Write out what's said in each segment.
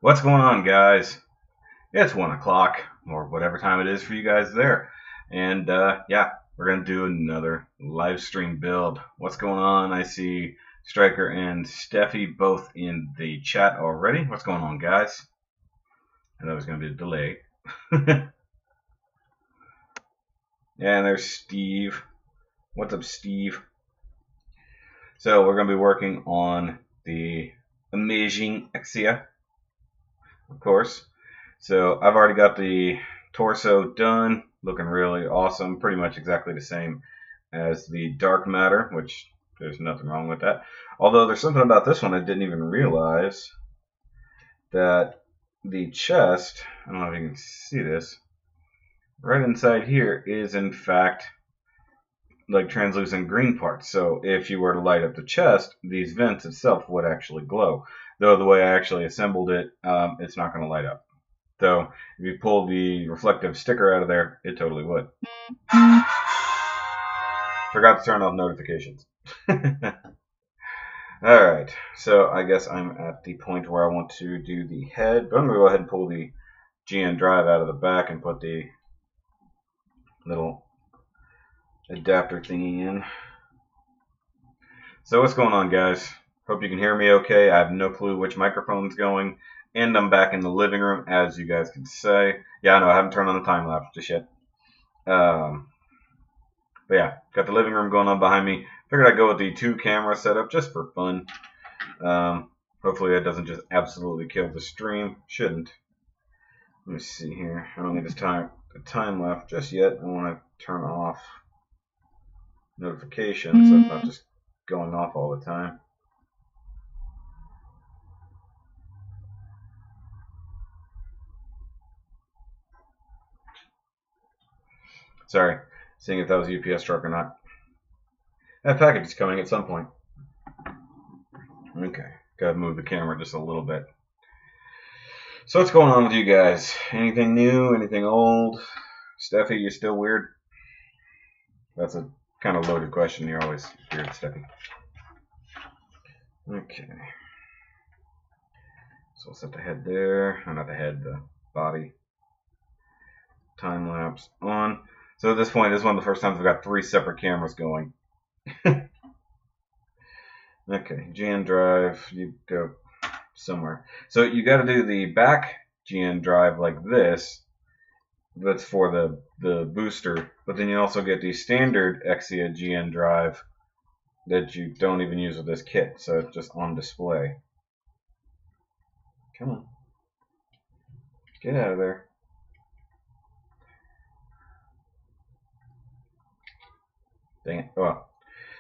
What's going on, guys? It's 1 o'clock, or whatever time it is for you guys there. And yeah, we're going to do another live stream build. What's going on? I see Striker and Steffi both in the chat already. What's going on, guys? I know there's going to be a delay. Yeah, and there's Steve. What's up, Steve? So we're going to be working on the amazing Exia, of course. So I've already got the torso done, looking really awesome, pretty much exactly the same as the dark matter, which there's nothing wrong with that. Although there's something about this one I didn't even realize, that the chest, I don't know if you can see this, right inside here is in fact like translucent green parts. So if you were to light up the chest, these vents itself would actually glow. Though the way I actually assembled it, it's not going to light up. Though if you pull the reflective sticker out of there, it totally would. Forgot to turn off notifications. Alright, so I guess I'm at the point where I want to do the head, but I'm going to go ahead and pull the GN drive out of the back and put the little adapter thingy in. So what's going on, guys? Hope you can hear me okay. I have no clue which microphone's going, and I'm back in the living room, as you guys can say. Yeah, I know, I haven't turned on the time lapse just yet. But yeah, got the living room going on behind me. Figured I'd go with the 2-camera setup just for fun. Hopefully that doesn't just absolutely kill the stream. Shouldn't. Let me see here. I don't need this time left just yet. I want to turn off notifications so it's not just going off all the time. Sorry, seeing if that was a UPS truck or not. That package is coming at some point. Okay, gotta move the camera just a little bit. So what's going on with you guys? Anything new? Anything old? Steffi, you still weird? That's a kind of loaded question. You're always weird, Steffi. Okay. So we'll set the head there. Or not the head, the body. Time lapse on. So at this point, this is one of the first times we've got 3 separate cameras going. Okay, GN drive, you go somewhere. So you got to do the back GN drive like this. That's for the booster, but then you also get the standard Exia GN drive that you don't even use with this kit, so it's just on display. Come on, get out of there. Dang it. Well,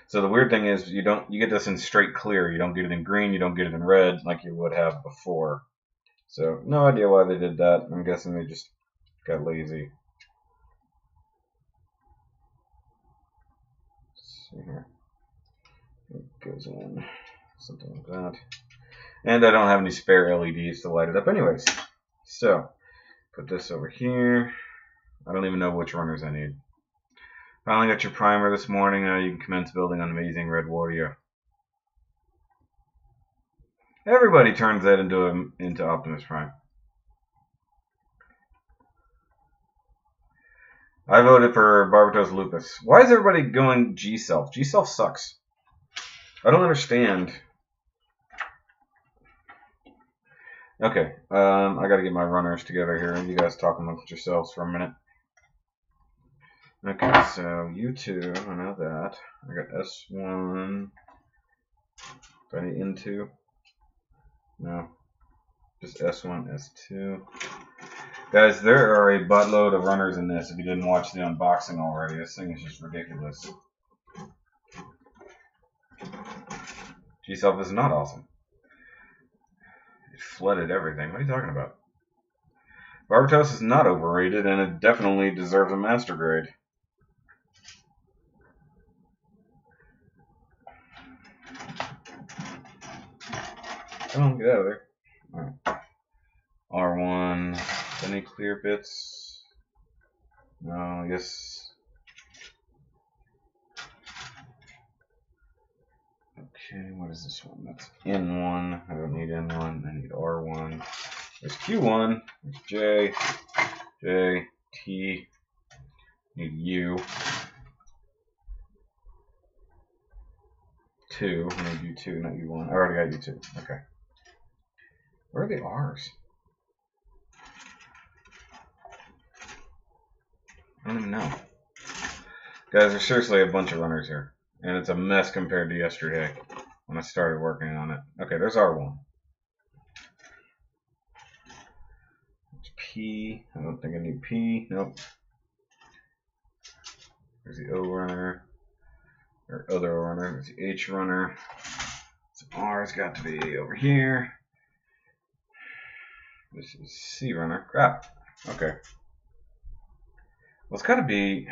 so the weird thing is you get this in straight clear. You don't get it in green, you don't get it in red like you would have before. So no idea why they did that. I'm guessing they just got lazy. Let's see here. It goes in something like that. And I don't have any spare LEDs to light it up anyways. So put this over here. I don't even know which runners I need. Finally got your primer this morning. You can commence building on Amazing Red Warrior. Everybody turns that into Optimus Prime. I voted for Barbatos Lupus. Why is everybody going G-Self? G-Self sucks. I don't understand. Okay, I gotta get my runners together here. You guys talk amongst yourselves for a minute. Okay, so you two, I know that. I got S1. Do I need N2? No. Just S1, S2. Guys, there are a buttload of runners in this if you didn't watch the unboxing already. This thing is just ridiculous. G-Self is not awesome. It flooded everything. What are you talking about? Barbatos is not overrated, and it definitely deserves a master grade. Come on, get out of there. Alright. R1. Any clear bits? No, I guess. Okay, what is this one? That's N1. I don't need N1. I need R1. There's Q1. There's J. J. T. Need U. 2. I need U2, not U1. I already got U2. Okay. Where are the R's? I don't even know. Guys, there's seriously a bunch of runners here. And it's a mess compared to yesterday when I started working on it. Okay, there's R1. There's P. I don't think I need P. Nope. There's the O runner. Or other O runner. There's the H runner. So R's got to be over here. This is C runner. Crap. Okay. Well, it's got to be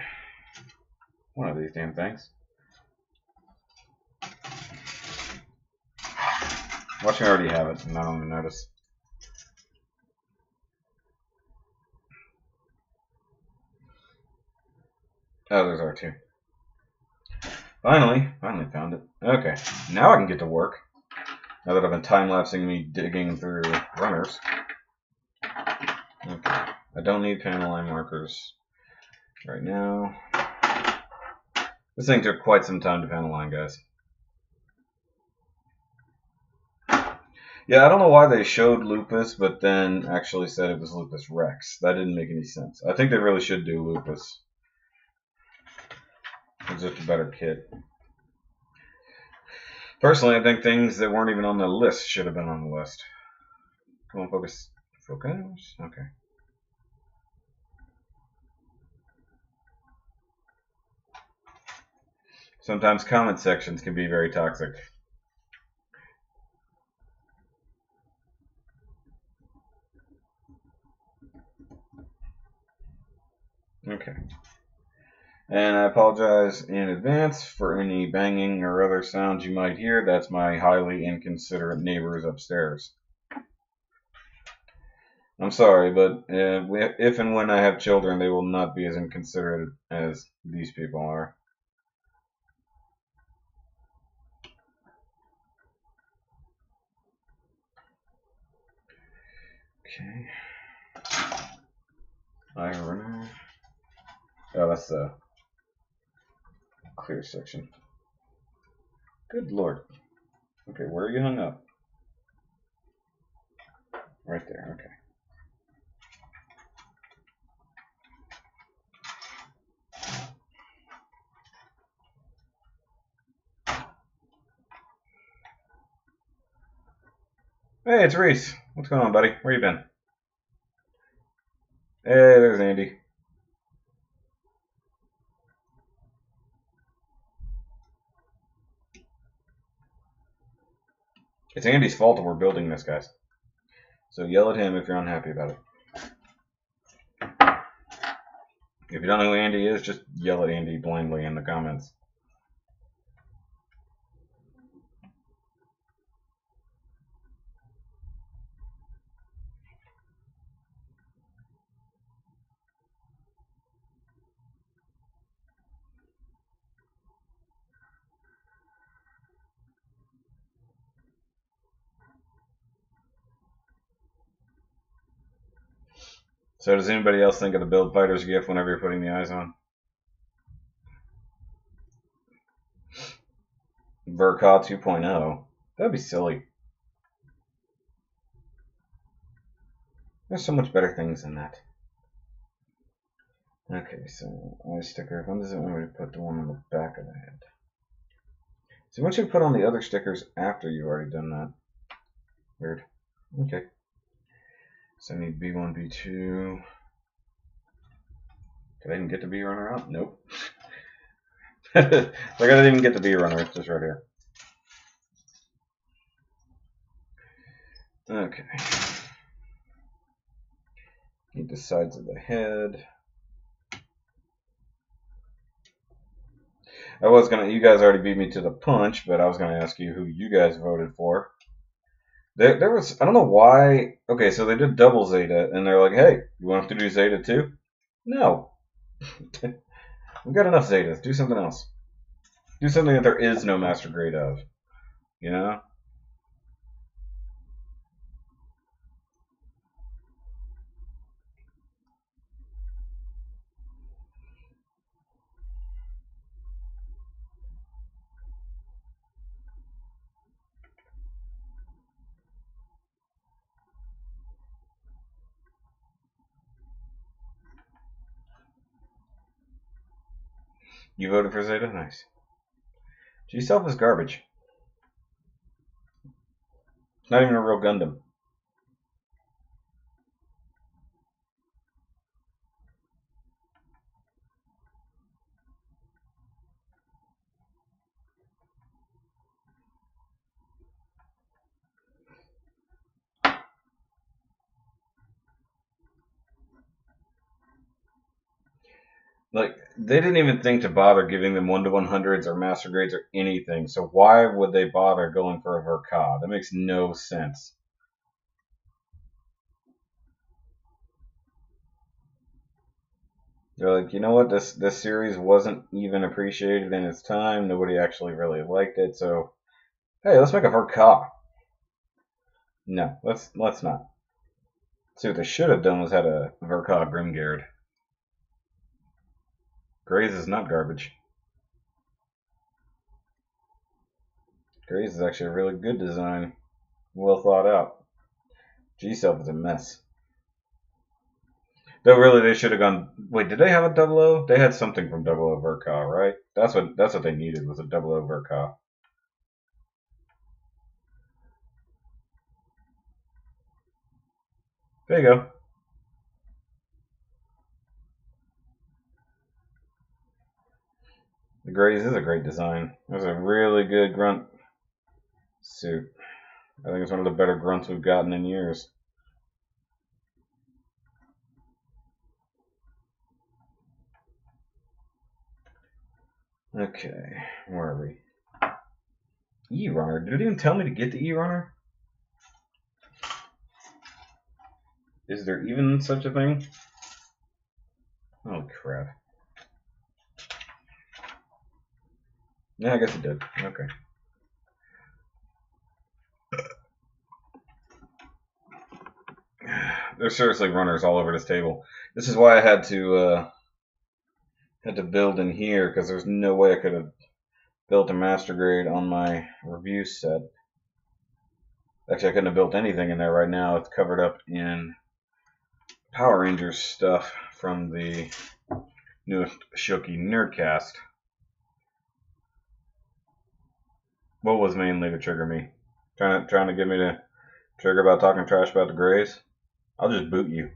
one of these damn things. Watch me already have it, and I don't even notice. Oh, there's R2. Finally found it. Okay, now I can get to work. Now that I've been time-lapsing me digging through runners. Okay, I don't need panel line markers right now. This thing took quite some time to panel line, guys. Yeah, I don't know why they showed Lupus, but then actually said it was Lupus Rex. That didn't make any sense. I think they really should do Lupus. It's just a better kit. Personally, I think things that weren't even on the list should have been on the list. Come on, focus. Focus? Okay. Sometimes comment sections can be very toxic. Okay. And I apologize in advance for any banging or other sounds you might hear. That's my highly inconsiderate neighbors upstairs. I'm sorry, but if and when I have children, they will not be as inconsiderate as these people are. Okay. I run. Oh, that's the clear section. Good lord. Okay, where are you hung up? Right there, okay. Hey, it's Reese. What's going on, buddy? Where you been? Hey, there's Andy. It's Andy's fault that we're building this, guys. So yell at him if you're unhappy about it. If you don't know who Andy is, just yell at Andy blindly in the comments. So does anybody else think of the Build Fighters GIF whenever you're putting the eyes on? Verka 2.0. That'd be silly. There's so much better things than that. Okay, so eye sticker. When does it want me to put the one on the back of the head? So once you put on the other stickers after you've already done that. Weird. Okay. So I need B1, B2. Did I even get the B runner out? Nope. Like I didn't even get the B runner. It's just right here. Okay. Need the sides of the head. I was gonna. You guys already beat me to the punch, but I was gonna ask you who you guys voted for. There was, I don't know why. Okay, so they did double Zeta, and they're like, hey, you want to do Zeta too? No. We've got enough Zetas. Do something else. Do something that there is no master grade of. You know? You voted for Zeta? Nice. G-Self is garbage. It's not even a real Gundam. Like, they didn't even think to bother giving them 1-to-100s or master grades or anything, so why would they bother going for a Verka? That makes no sense. They're like, you know what, this series wasn't even appreciated in its time, nobody actually really liked it, so, hey, let's make a Verka. No, let's not. See, what they should have done was had a Verka Grimgard. Grays is not garbage. Grays is actually a really good design. Well thought out. G-Self is a mess. Though really they should have gone. Wait, did they have a 00? They had something from 00 Verka, right? That's what they needed was a 00 Verka. There you go. The Grays is a great design. There's a really good grunt suit. I think it's one of the better grunts we've gotten in years. Okay, where are we? E-Runner. Did it even tell me to get the E-Runner? Is there even such a thing? Oh crap. Yeah, I guess it did. Okay. There's seriously runners all over this table. This is why I had to build in here, because there's no way I could have built a master grade on my review set. Actually, I couldn't have built anything in there right now. It's covered up in Power Rangers stuff from the newest Shoki Nerdcast. What was mainly to trigger me? Trying to get me to trigger about talking trash about the Grays? I'll just boot you.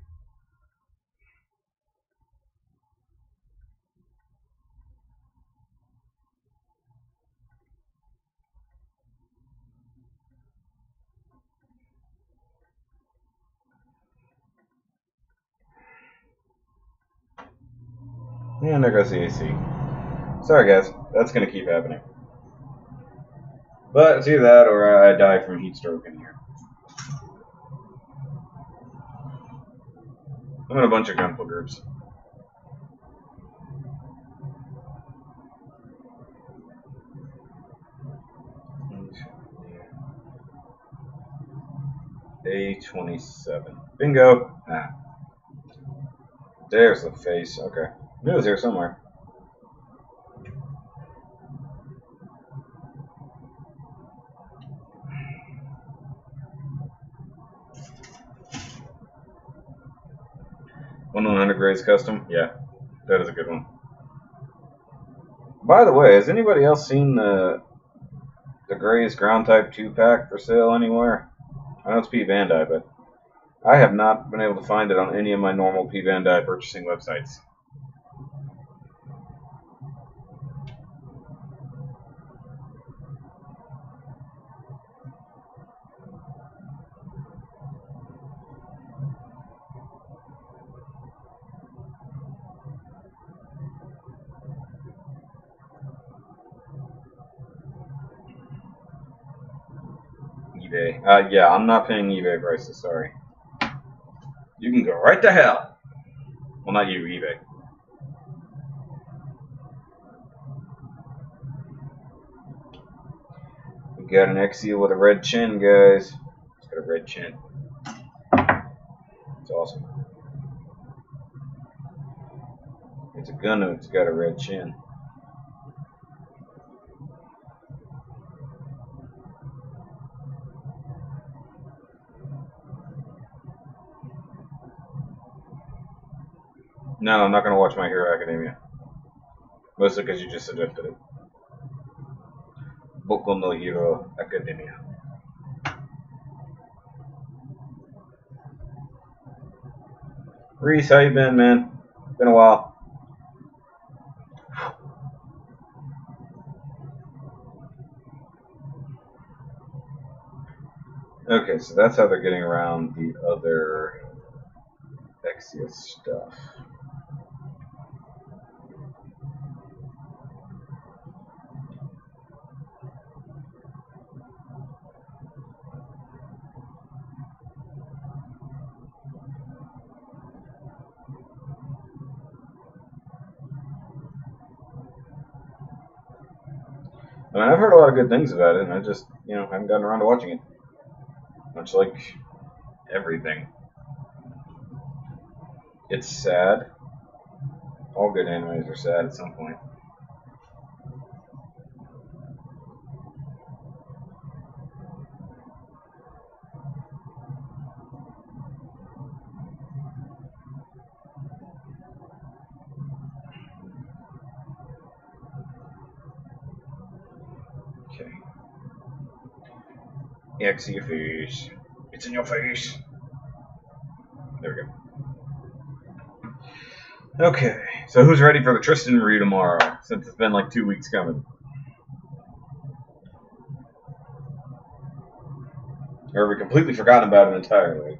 And there goes the AC. Sorry guys, that's going to keep happening. But it's either that or I die from heat stroke in here. I'm in a bunch of gunpla groups. A27. Bingo! Ah. There's the face. Okay. Knew it was here somewhere. One 100 Grays custom? Yeah. That is a good one. By the way, has anybody else seen the Grays Ground Type 2-pack for sale anywhere? I know it's P-Bandai, but I have not been able to find it on any of my normal P-Bandai purchasing websites. eBay. Yeah, I'm not paying eBay prices, sorry. You can go right to hell. Well, not you, eBay. We got an Exia with a red chin, guys. It's got a red chin. It's awesome. It's a Gundam, it's got a red chin. No, I'm not going to watch My Hero Academia. Mostly because you just suggested it. Boku no Hero Academia. Reese, how you been, man? Been a while. Okay, so that's how they're getting around the other Exia stuff. I mean, I've heard a lot of good things about it, and I just, haven't gotten around to watching it. Much like everything. It's sad. All good animes are sad at some point. Okay. Exia face. It's in your face. There we go. Okay, so who's ready for the Tristan review tomorrow? Since it's been like 2 weeks coming. Or have we completely forgotten about it entirely?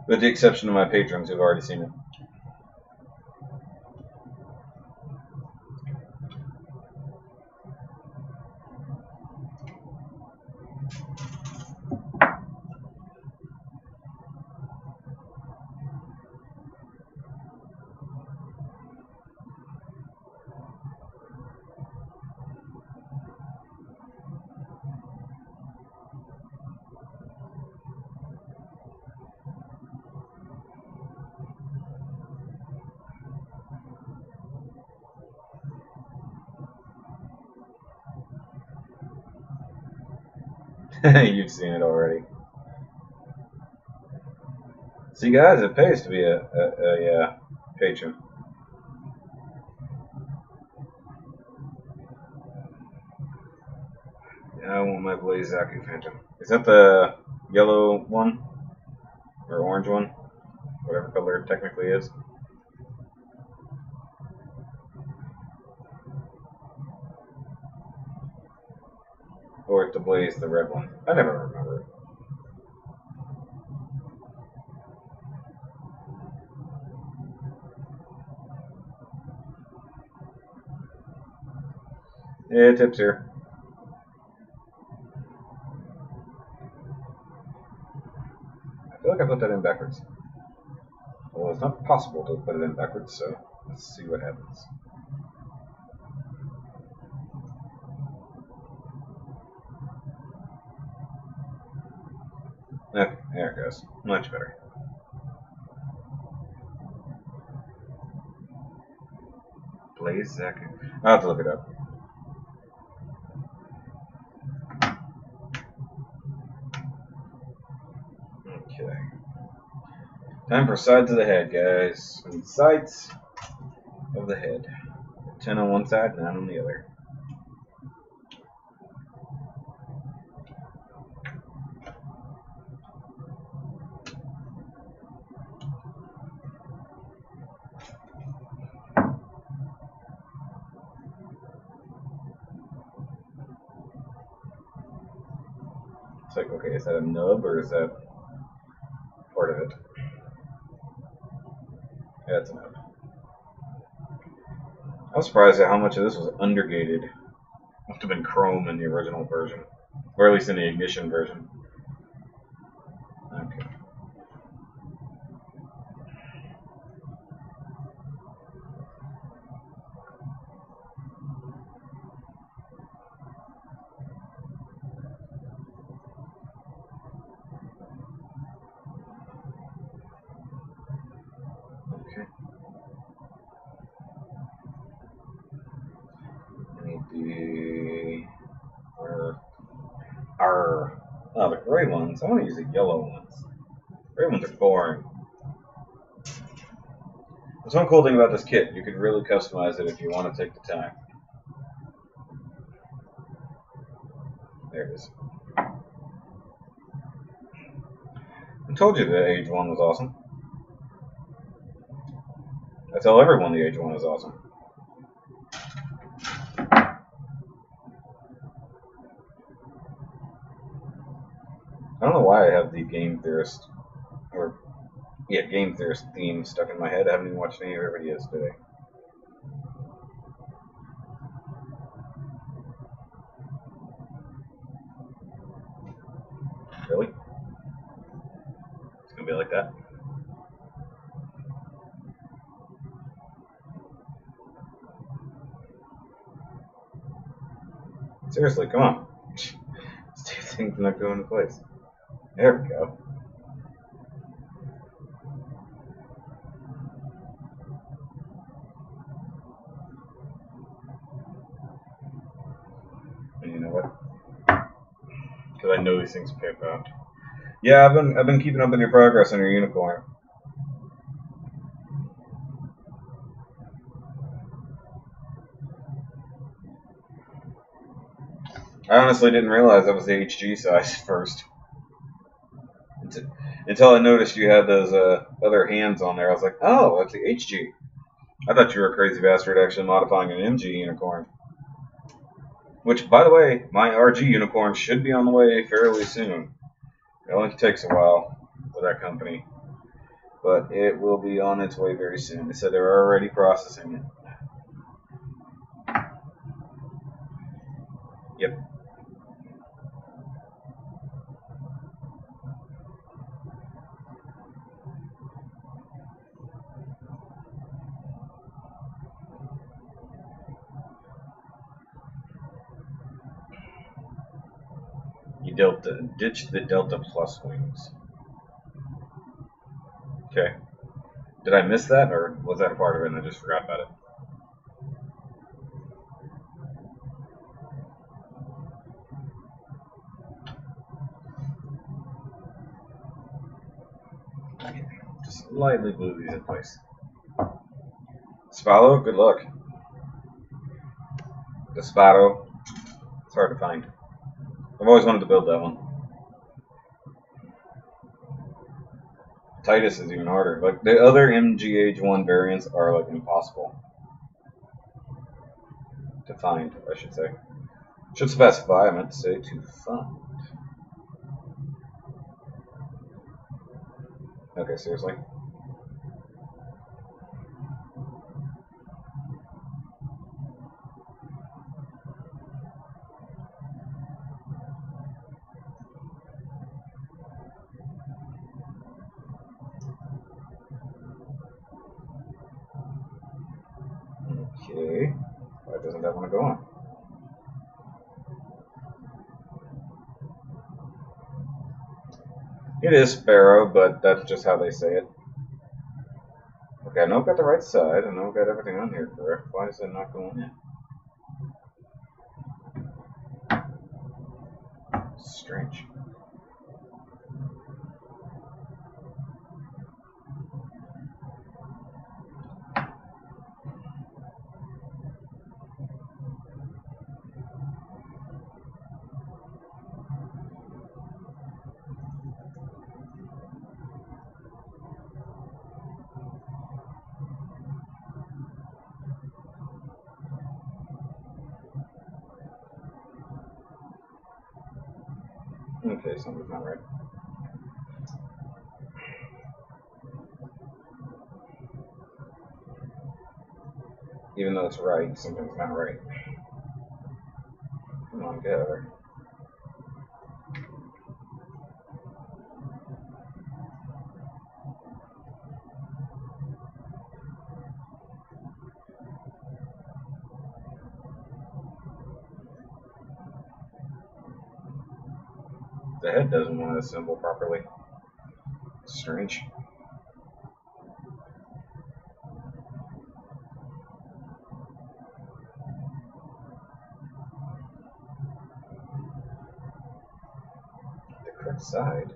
With the exception of my patrons who've already seen it. You've seen it already. See, guys, it pays to be a patron. I want my Blaze Zaku Phantom. Is that the yellow one? Or orange one? Whatever color it technically is. Or is the Blaze the red one? I never remember it. Yeah, tips here. I feel like I put that in backwards. Well, it's not possible to put it in backwards, so let's see what happens. Okay, there it goes. Much better. Blaze Zaku. I'll have to look it up. Okay. Time for sides of the head, guys. Sides of the head. 10 on one side, 9 on the other. It's like, okay, is that a nub or is that part of it? Yeah, it's a nub. I was surprised at how much of this was undergated. Must have been chrome in the original version, or at least in the ignition version. Okay. Okay. I need the... Oh, ones. I want to use the yellow ones. Red ones are boring. That's one cool thing about this kit. You could really customize it if you want to take the time. There it is. I told you the Age 1 was awesome. I tell everyone the Age 1 is awesome. I don't know why I have the Game Theorist, Game Theorist theme stuck in my head. I haven't even watched any of their videos today. Really? It's gonna be like that? Seriously, come on. These two things not go into place. There we go. And you know what? Because I know these things pay out. Yeah, I've been keeping up with your progress on your unicorn. I honestly didn't realize that was the HG size first. Until I noticed you had those other hands on there. I was like, oh, that's the HG. I thought you were a crazy bastard actually modifying an MG unicorn. Which, by the way, my RG unicorn should be on the way fairly soon. It only takes a while with that company. But it will be on its way very soon. They said they're already processing it. Yep. You ditched the Delta Plus wings. Okay. Did I miss that, or was that a part of it and I just forgot about it? Okay. Just lightly glue these in place. Spallo, good luck. The Spado, it's hard to find. I've always wanted to build that one. Titus is even harder. Like, the other MGH1 variants are, like, impossible to find, I should say. Should specify, I meant to say to find. Okay, seriously? Okay. Why doesn't that want to go on? It is Sparrow, but that's just how they say it. Okay, I know I've got the right side. I know I've got everything on here correct. Why is it not going in? Strange. Okay, something's not right. Even though it's right, something's not right. Come on, get over. The head doesn't want to assemble properly. Strange. dark side.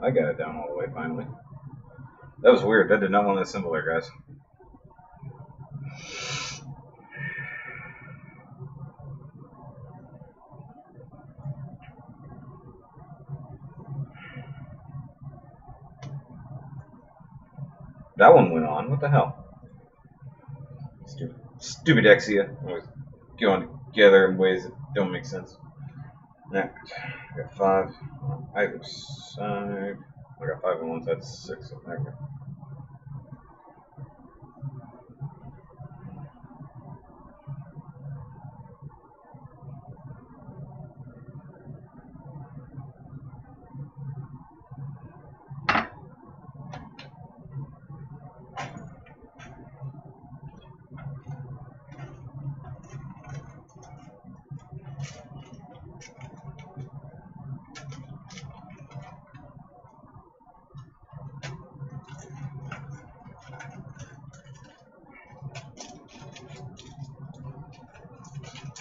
I got it down all the way finally. That was weird. That did not want to assemble there, guys. That one went on. What the hell? Stupid Exia. Always going together in ways that don't make sense. Next, I got 5 on either side. I got 5 on one side, 6 on the other.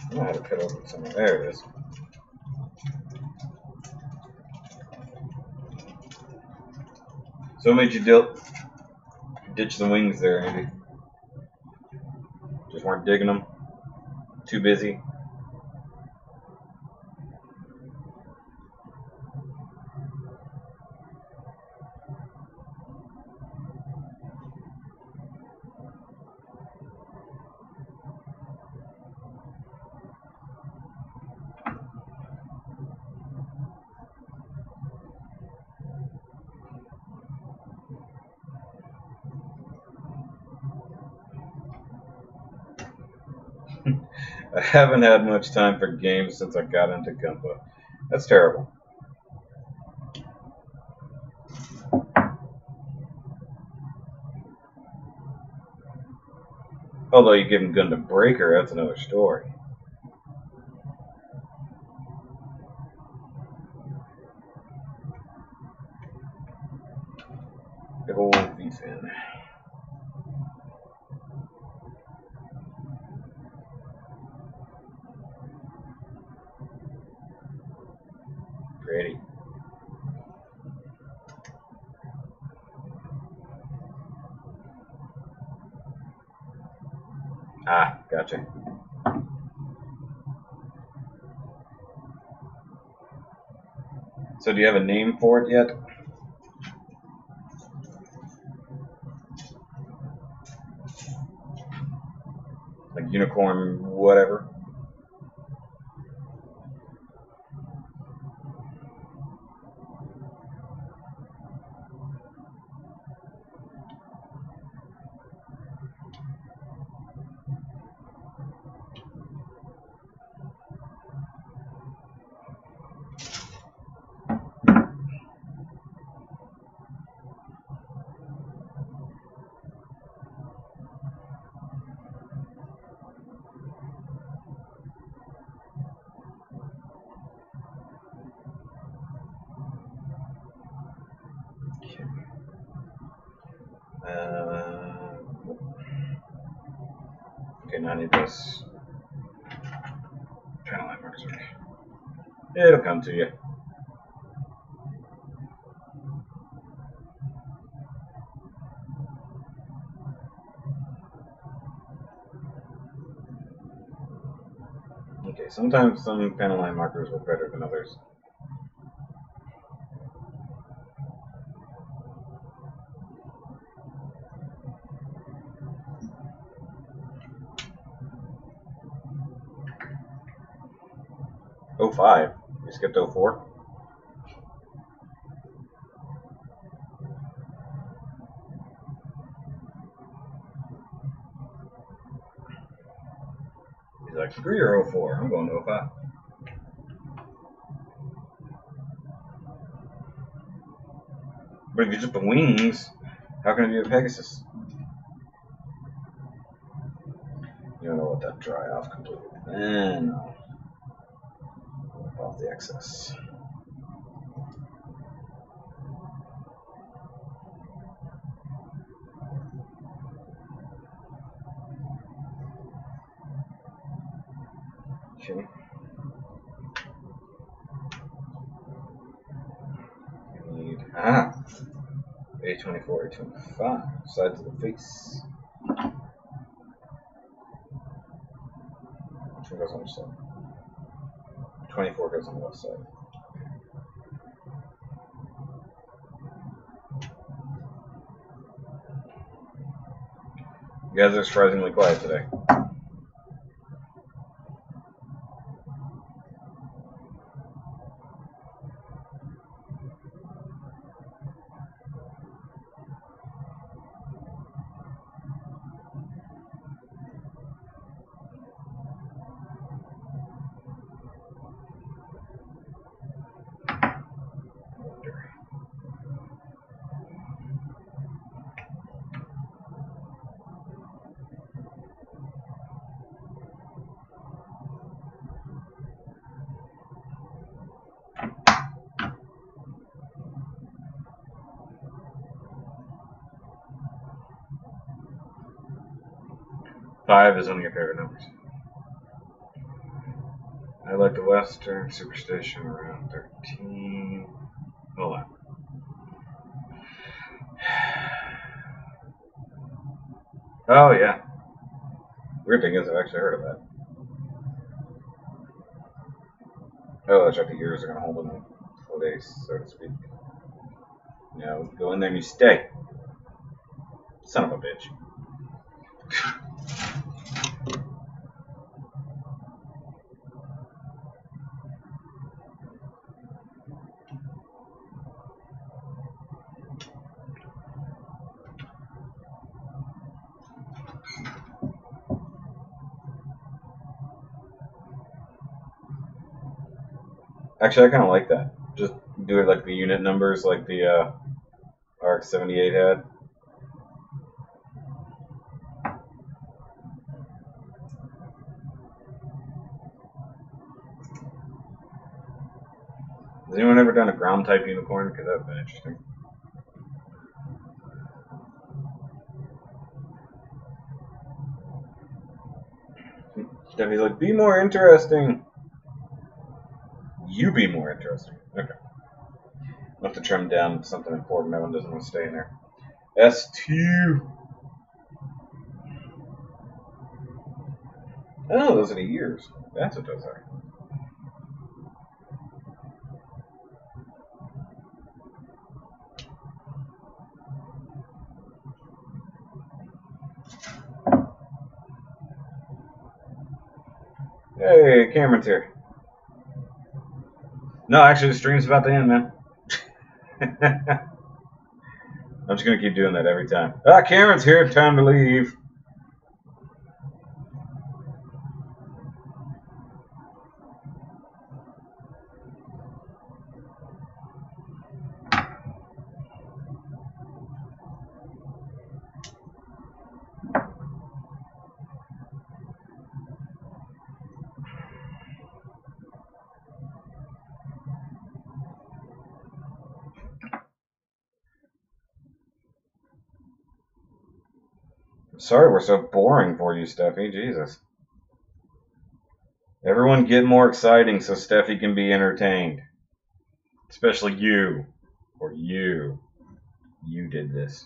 I don't know how to cut over somewhere. There it is. So what made you ditch the wings there, Andy? Just weren't digging them? Too busy? I haven't had much time for games since I got into Gunpla. That's terrible. Although you give him Gundam Breaker, that's another story. Big old V-fin. Pretty. Ah, gotcha. So do you have a name for it yet? Like unicorn whatever? Okay, now I need this channel line markers. It'll come to you. Okay, sometimes some panel line markers work better than others. '05. You skipped '04. He's like, screw your '04. I'm going to '05. But if you just the wings, how can it be a Pegasus? You don't know what that dry off completely. No. off the excess. Okay. We need A24, A25, sides of the face. Which one goes on which side? 24 goes on the left side. You guys are surprisingly quiet today. Five is one of your favorite numbers. I like the Western Superstition around 13. Hold on. Oh, yeah. Weird thing is, I've actually heard of that. Oh, that's right. The ears are going to hold them in 4 days, so to speak. No, go in there and you stay. Son of a bitch. Actually, I kind of like that. Just do it like the unit numbers, like the RX-78 had. Has anyone ever done a ground type unicorn? Because that would have been interesting. Steffi's like, be more interesting. You be more interesting. Okay. I'll have to trim down something important. That one doesn't want to stay in there. S2. Oh, those are the ears. That's what those are. Hey, Cameron's here. No, actually, the stream's about to end, man. I'm just going to keep doing that every time. Ah, Cameron's here. Time to leave. Sorry we're so boring for you, Steffi. Jesus. Everyone get more exciting so Steffi can be entertained. Especially you. Or you. You did this.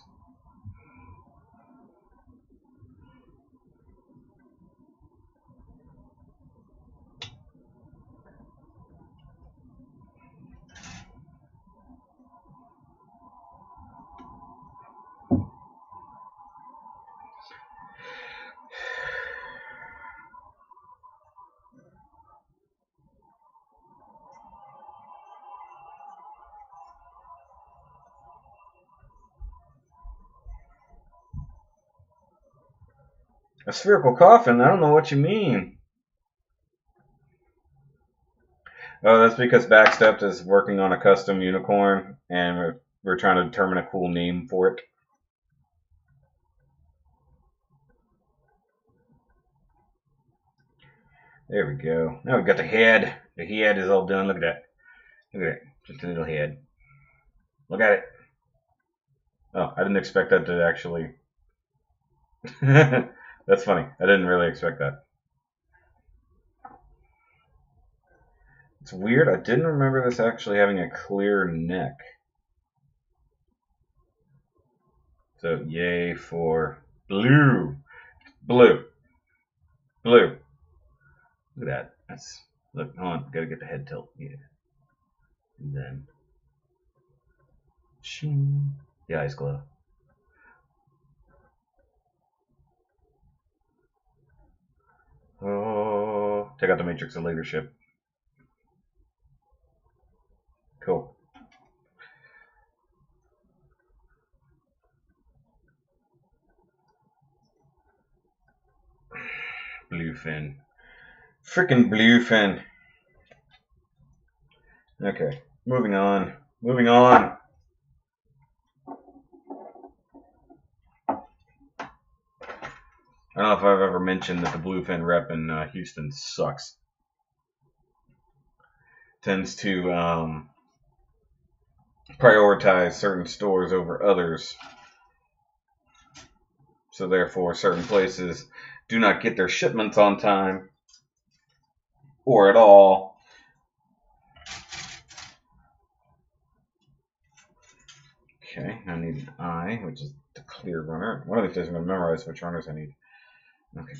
A spherical coffin? I don't know what you mean. Oh, that's because Backstepped is working on a custom unicorn, and we're trying to determine a cool name for it. There we go. Now we've got the head. The head is all done. Look at that. Look at it. Just a little head. Look at it. Oh, I didn't expect that to actually... That's funny. I didn't really expect that. It's weird. I didn't remember this actually having a clear neck. So, yay for blue. Blue. Blue. Look at that. That's... Look, hold on. Gotta get the head tilt. Yeah. And then... Shing. The eyes glow. Oh, take out the matrix of leadership. Cool. Bluefin. Frickin' bluefin. Okay, moving on. Moving on. I don't know if I've ever mentioned that the bluefin rep in Houston sucks. Tends to prioritize certain stores over others. So therefore, certain places do not get their shipments on time or at all. Okay, I need an I, which is the clear runner. One of these days I'm going to memorize which runners I need. Okay,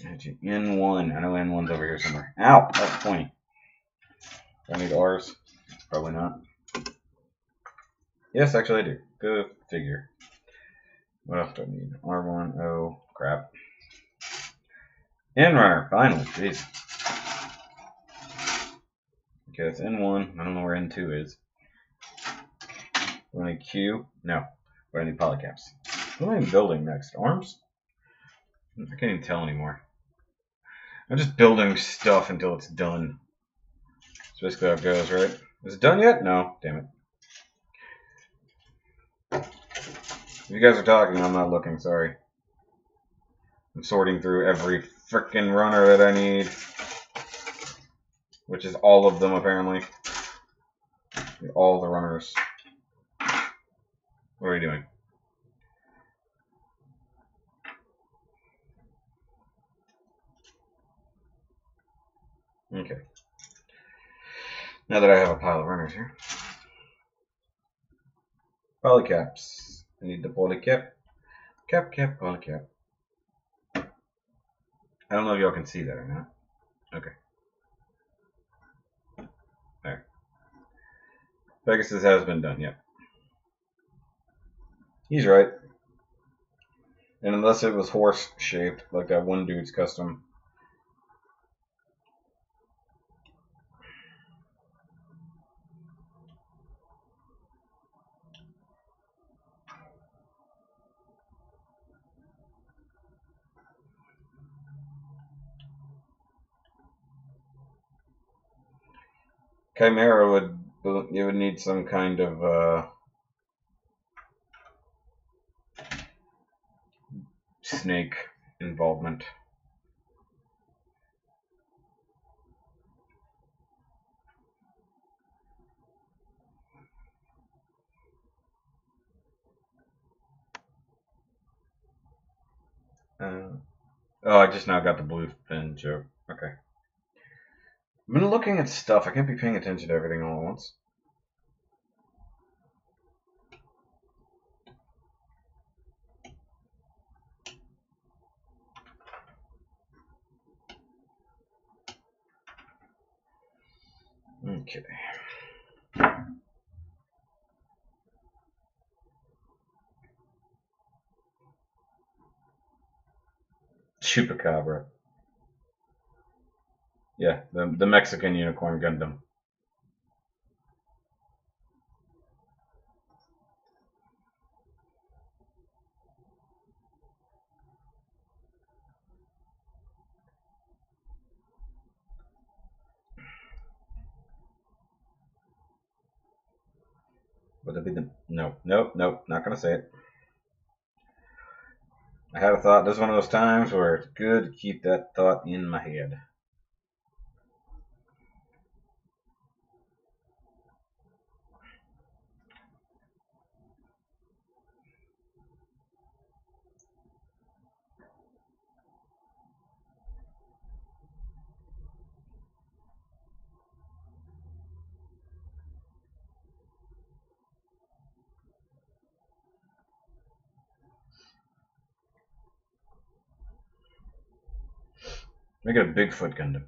N1. I know N1's over here somewhere. Ow! That's pointy. Do I need R's? Probably not. Yes, actually I do. Go figure. What else do I need? R1, O, crap. N runner, finally, jeez. Okay, that's N1. I don't know where N2 is. Do I need Q? No. Do I need polycaps? What am I building next? Arms? I can't even tell anymore. I'm just building stuff until it's done. That's basically how it goes, right? Is it done yet? No. Damn it. If you guys are talking, I'm not looking, sorry. I'm sorting through every frickin' runner that I need. Which is all of them, apparently. All the runners. What are we doing? Okay. Now that I have a pile of runners here. Polycaps. I need the polycap. Cap, polycap. I don't know if y'all can see that or not. Okay. There. Pegasus has been done, yep. He's right. And unless it was horse shaped, like that one dude's custom. Chimera would need some kind of snake involvement. Oh, I just now got the blue fin joke. Okay. I've been looking at stuff. I can't be paying attention to everything all at once. Okay. Chupacabra. Yeah, the Mexican unicorn Gundam. Would it be the... Nope, not gonna say it. I had a thought. This is one of those times where it's good to keep that thought in my head. Make it a Bigfoot Gundam.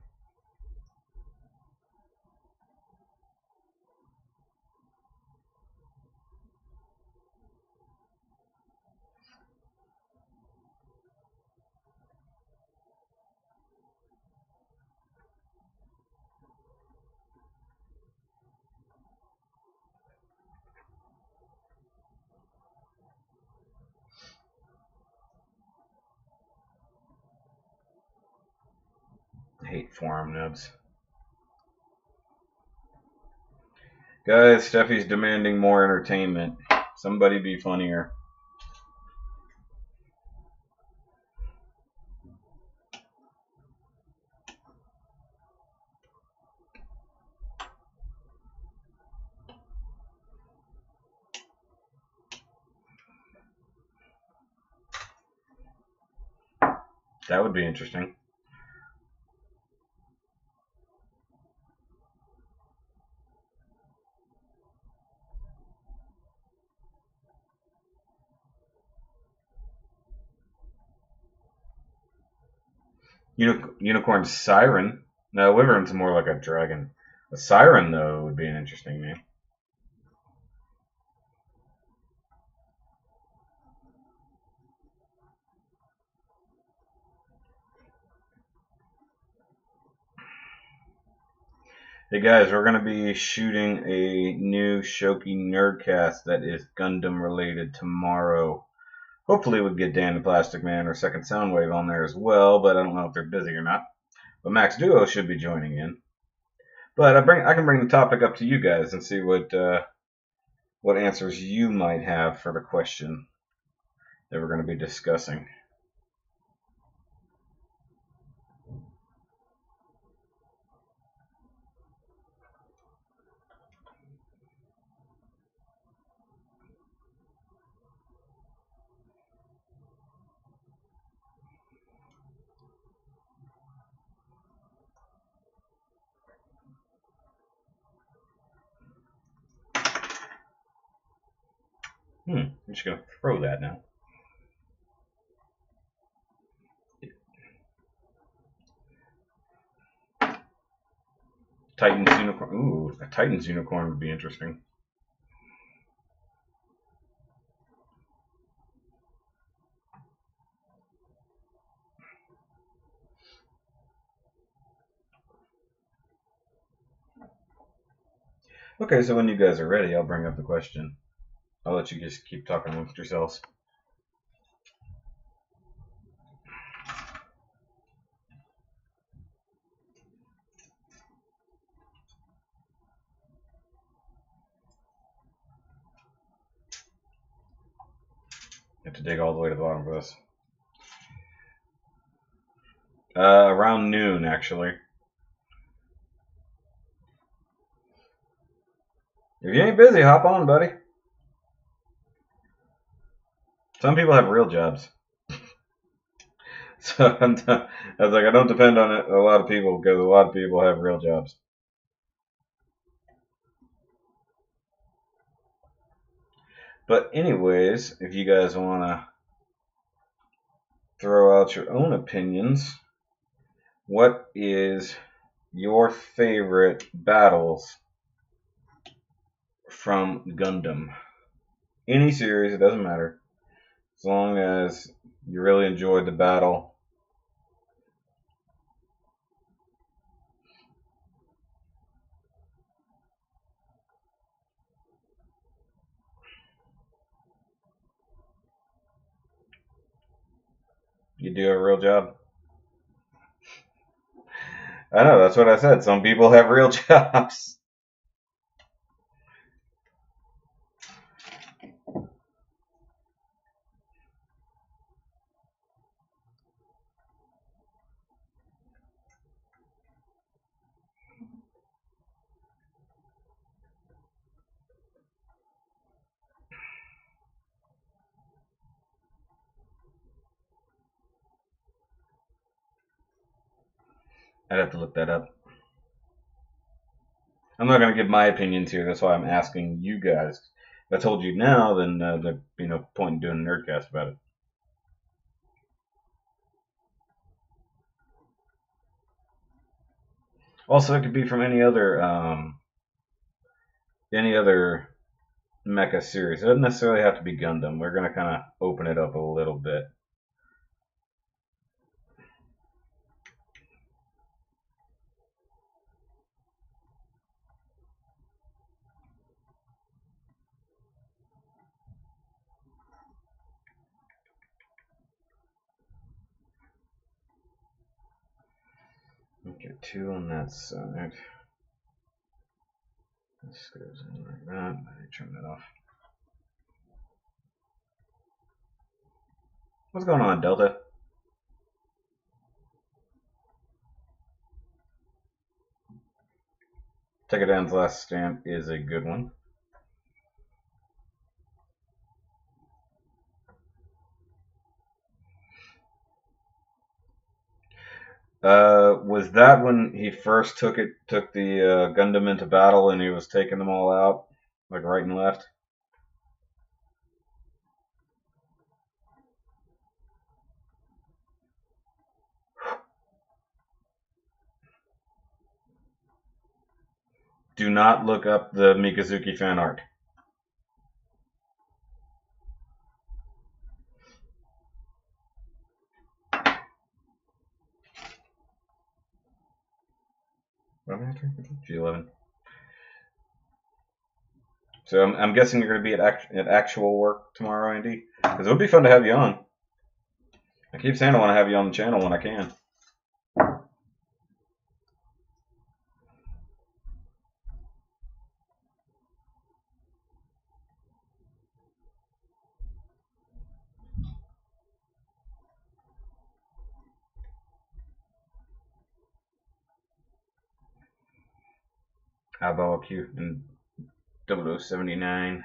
I hate forum nubs. Guys, Steffi's demanding more entertainment. Somebody be funnier. That would be interesting. Unicorn Siren. No, Wyvern's more like a dragon. A Siren, though, would be an interesting name. Hey guys, we're going to be shooting a new Shoki Nerdcast that is Gundam related tomorrow. Hopefully we'll get Dan the Plastic Man or Second Soundwave on there as well, but I don't know if they're busy or not. But Max Duo should be joining in. But I can bring the topic up to you guys and see what answers you might have for the question that we're going to be discussing. I'm just going to throw that now. Titan's Unicorn. Ooh, a Titan's Unicorn would be interesting. Okay, so when you guys are ready, I'll bring up the question. I'll let you just keep talking amongst yourselves. You have to dig all the way to the bottom for this. Around noon, actually. If you ain't busy, hop on, buddy. Some people have real jobs. So I was like, I don't depend on a lot of people because a lot of people have real jobs. But anyways, if you guys want to throw out your own opinions, what is your favorite battles from Gundam? Any series, it doesn't matter. As long as you really enjoyed the battle. You do a real job. I know, that's what I said. Some people have real jobs. I'd have to look that up. I'm not going to give my opinions here. That's why I'm asking you guys. If I told you now, then there'd be no point in doing a nerdcast about it. Also, it could be from any other mecha series. It doesn't necessarily have to be Gundam. We're gonna kind of open it up a little bit. Okay, 2 on that side. This goes in like that. Let me turn that off. What's going on, Delta? Tekkadan's last stand is a good one. Was that when he first took the Gundam into battle and he was taking them all out, like right and left? Do not look up the Mikazuki fan art. G11. So I'm guessing you're going to be at actual work tomorrow, Andy? Because it would be fun to have you on. I keep saying I want to have you on the channel when I can. Eyeball Q and 0079.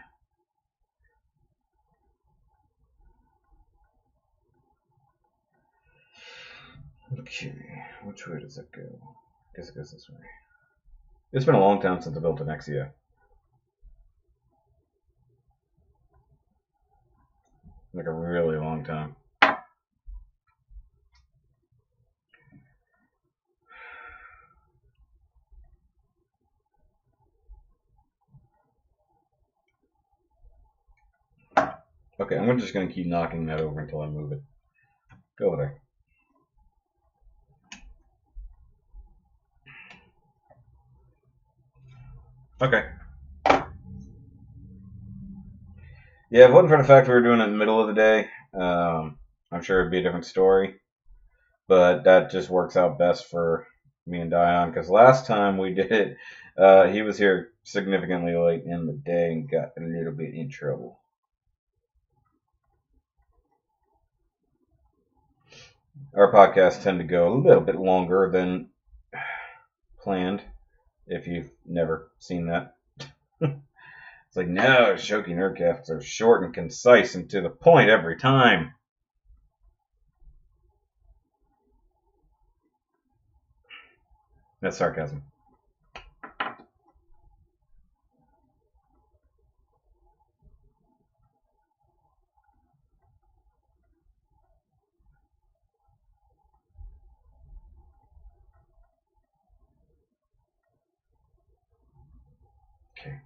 Okay, which way does it go? I guess it goes this way. It's been a long time since I built an Exia. Like a really long time. Okay, I'm just going to keep knocking that over until I move it. Go over there. Okay. Yeah, if it wasn't for the fact we were doing it in the middle of the day, I'm sure it'd be a different story. But that just works out best for me and Dion, because last time we did it, he was here significantly late in the day and got a little bit in trouble. Our podcasts tend to go a little bit longer than planned, if you've never seen that. It's like, no, Shoki Nerdcasts are short and concise and to the point every time. That's sarcasm. Okay.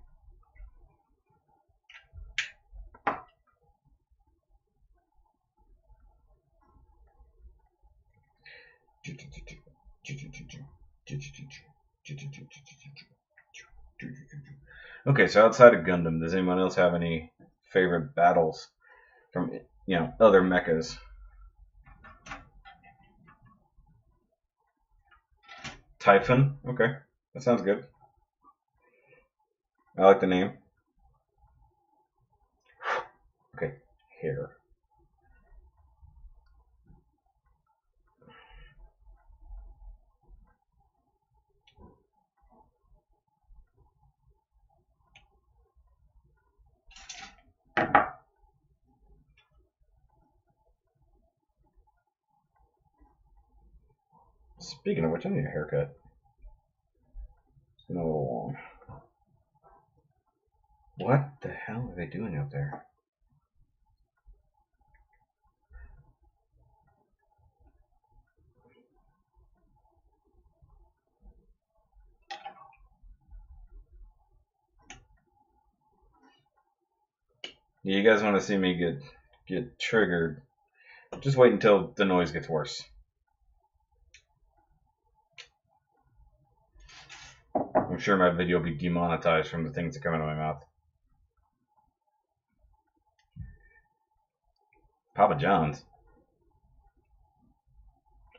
Okay, so outside of Gundam, does anyone else have any favorite battles from other mechas? Typhon? Okay, that sounds good. I like the name. Okay, hair. Speaking of which, I need a haircut. It's been a little long. What the hell are they doing out there? You guys want to see me get triggered? Just wait until the noise gets worse. I'm sure my video will be demonetized from the things that come out of my mouth. Papa John's.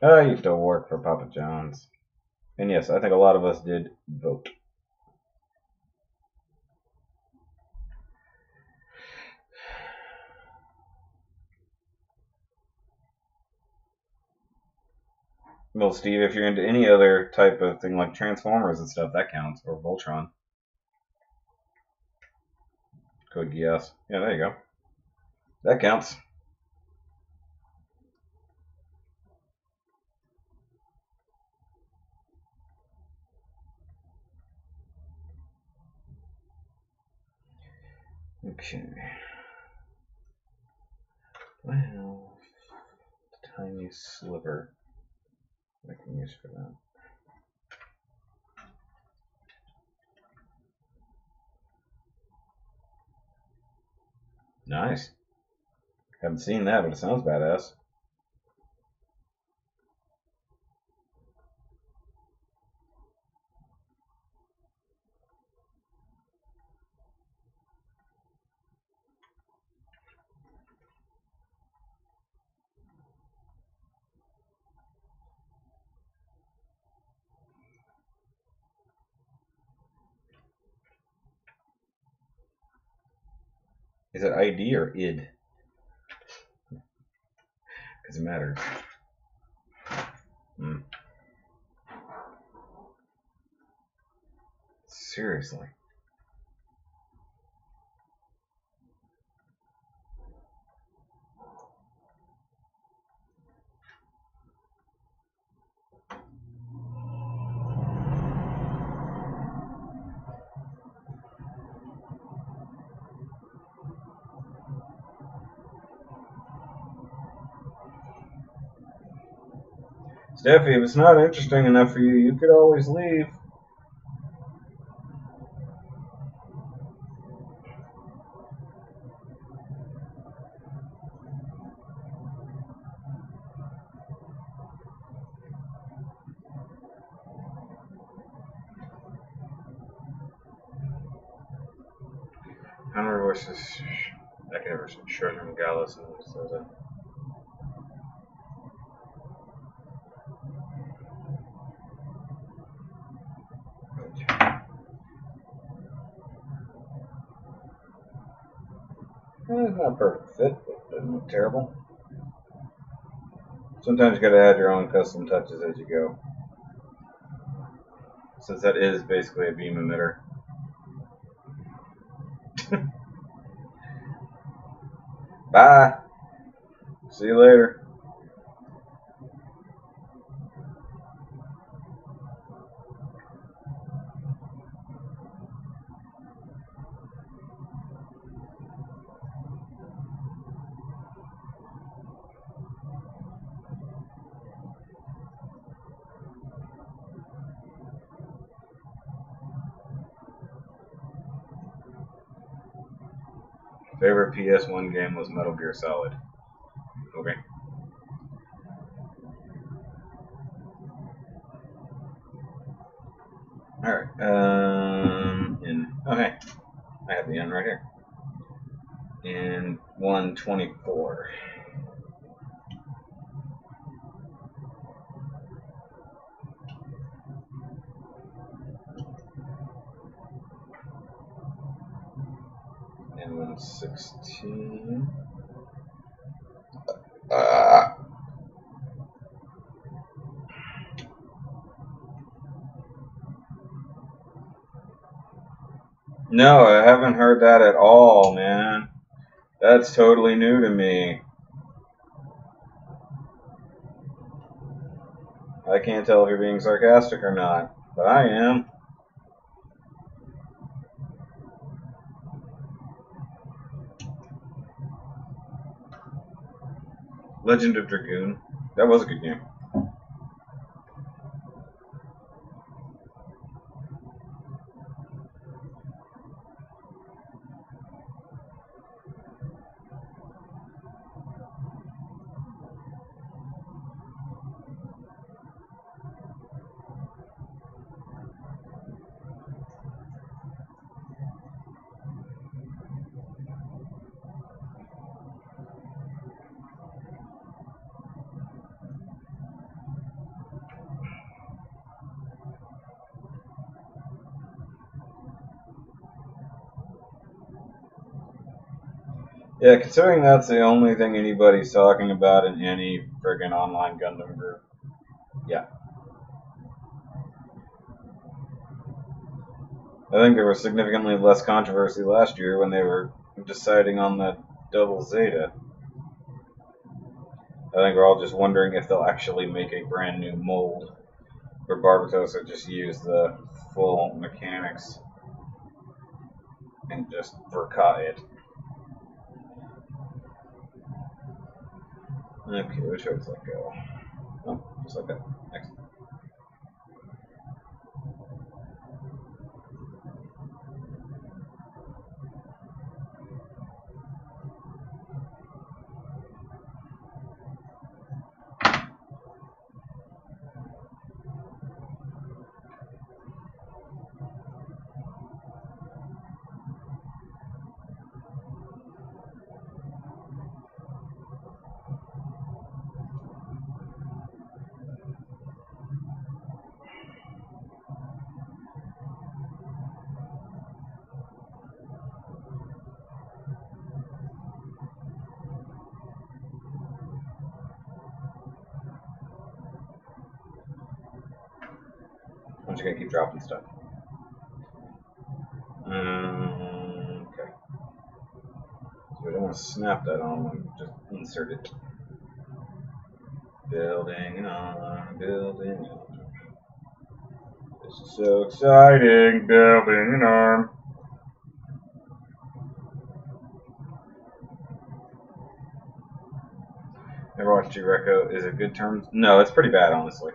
I used to work for Papa John's. And yes, I think a lot of us did vote. Well, Steve, if you're into any other type of thing like Transformers and stuff, that counts. Or Voltron. Code Geass. Yeah, there you go. That counts. Okay. Well, tiny sliver I can use for that. Nice. Haven't seen that, but it sounds badass. Is it ID or ID? Because it matters. Seriously. Steffi, if it's not interesting enough for you, you could always leave. Hunter versus Ecca versus Shredder and Gallus and Minnesota. It's not a perfect fit, but it doesn't look terrible. Sometimes you gotta add your own custom touches as you go. Since that is basically a beam emitter. Bye. See you later. Favorite PS1 game was Metal Gear Solid. Okay. Alright. Okay. I have the end right here. In 124. And 116. No, I haven't heard that at all, man. That's totally new to me. I can't tell if you're being sarcastic or not, but I am. Legend of Dragoon. That was a good game. Yeah, considering that's the only thing anybody's talking about in any friggin' online Gundam group. Yeah. I think there was significantly less controversy last year when they were deciding on that double Zeta. I think we're all just wondering if they'll actually make a brand new mold where Barbatos just use the full mechanics and just verka it. Okay, which way does that go? Oh, just like that. Next. I'm just gonna keep dropping stuff. Okay. So I don't want to snap that on, just insert it. Building on, building on. This is so exciting, building an arm. Never watched G-Reco. Is it good terms? No, it's pretty bad, honestly.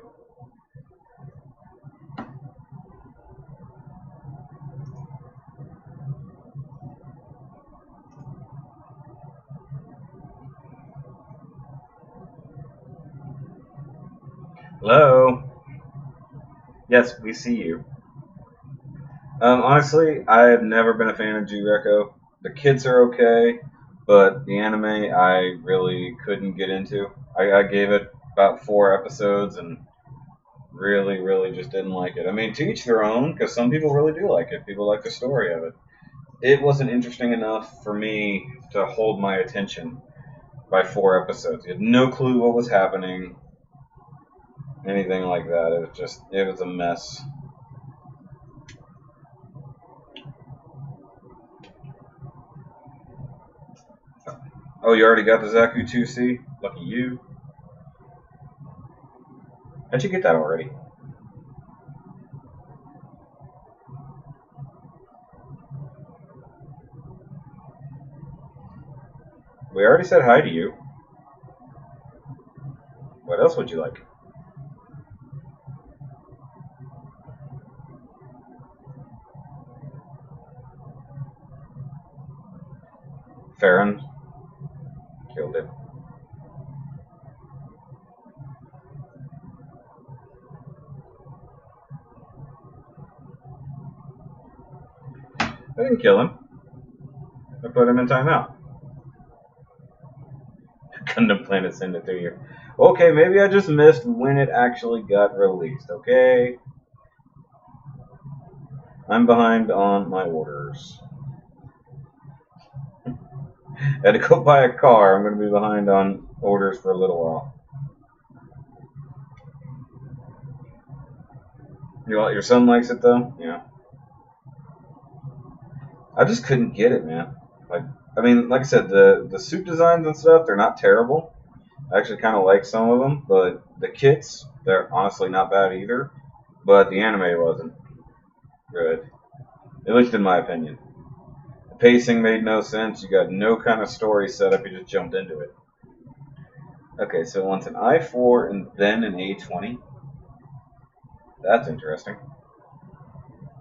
Hello? Yes, we see you. Honestly, I have never been a fan of G-Reco. The kids are okay, but the anime I really couldn't get into. I gave it about 4 episodes and really just didn't like it. I mean, to each their own, because some people really do like it. People like the story of it. It wasn't interesting enough for me to hold my attention by 4 episodes. You had no clue what was happening, anything like that. It was a mess. Oh, you already got the Zaku 2C? Lucky you. How'd you get that already? We already said hi to you. What else would you like? Farron killed it. I didn't kill him. I put him in timeout. Gundam Planet sent it to you. Okay, maybe I just missed when it actually got released, okay? I'm behind on my orders. I had to go buy a car. I'm going to be behind on orders for a little while. Your son likes it though? Yeah. I just couldn't get it, man. I mean, like I said, the suit designs and stuff, they're not terrible. I actually kind of like some of them, but the kits, they're honestly not bad either. But the anime wasn't good, at least in my opinion. The pacing made no sense. You got no kind of story set up. You just jumped into it. Okay, so once an I-4 and then an A-20. That's interesting.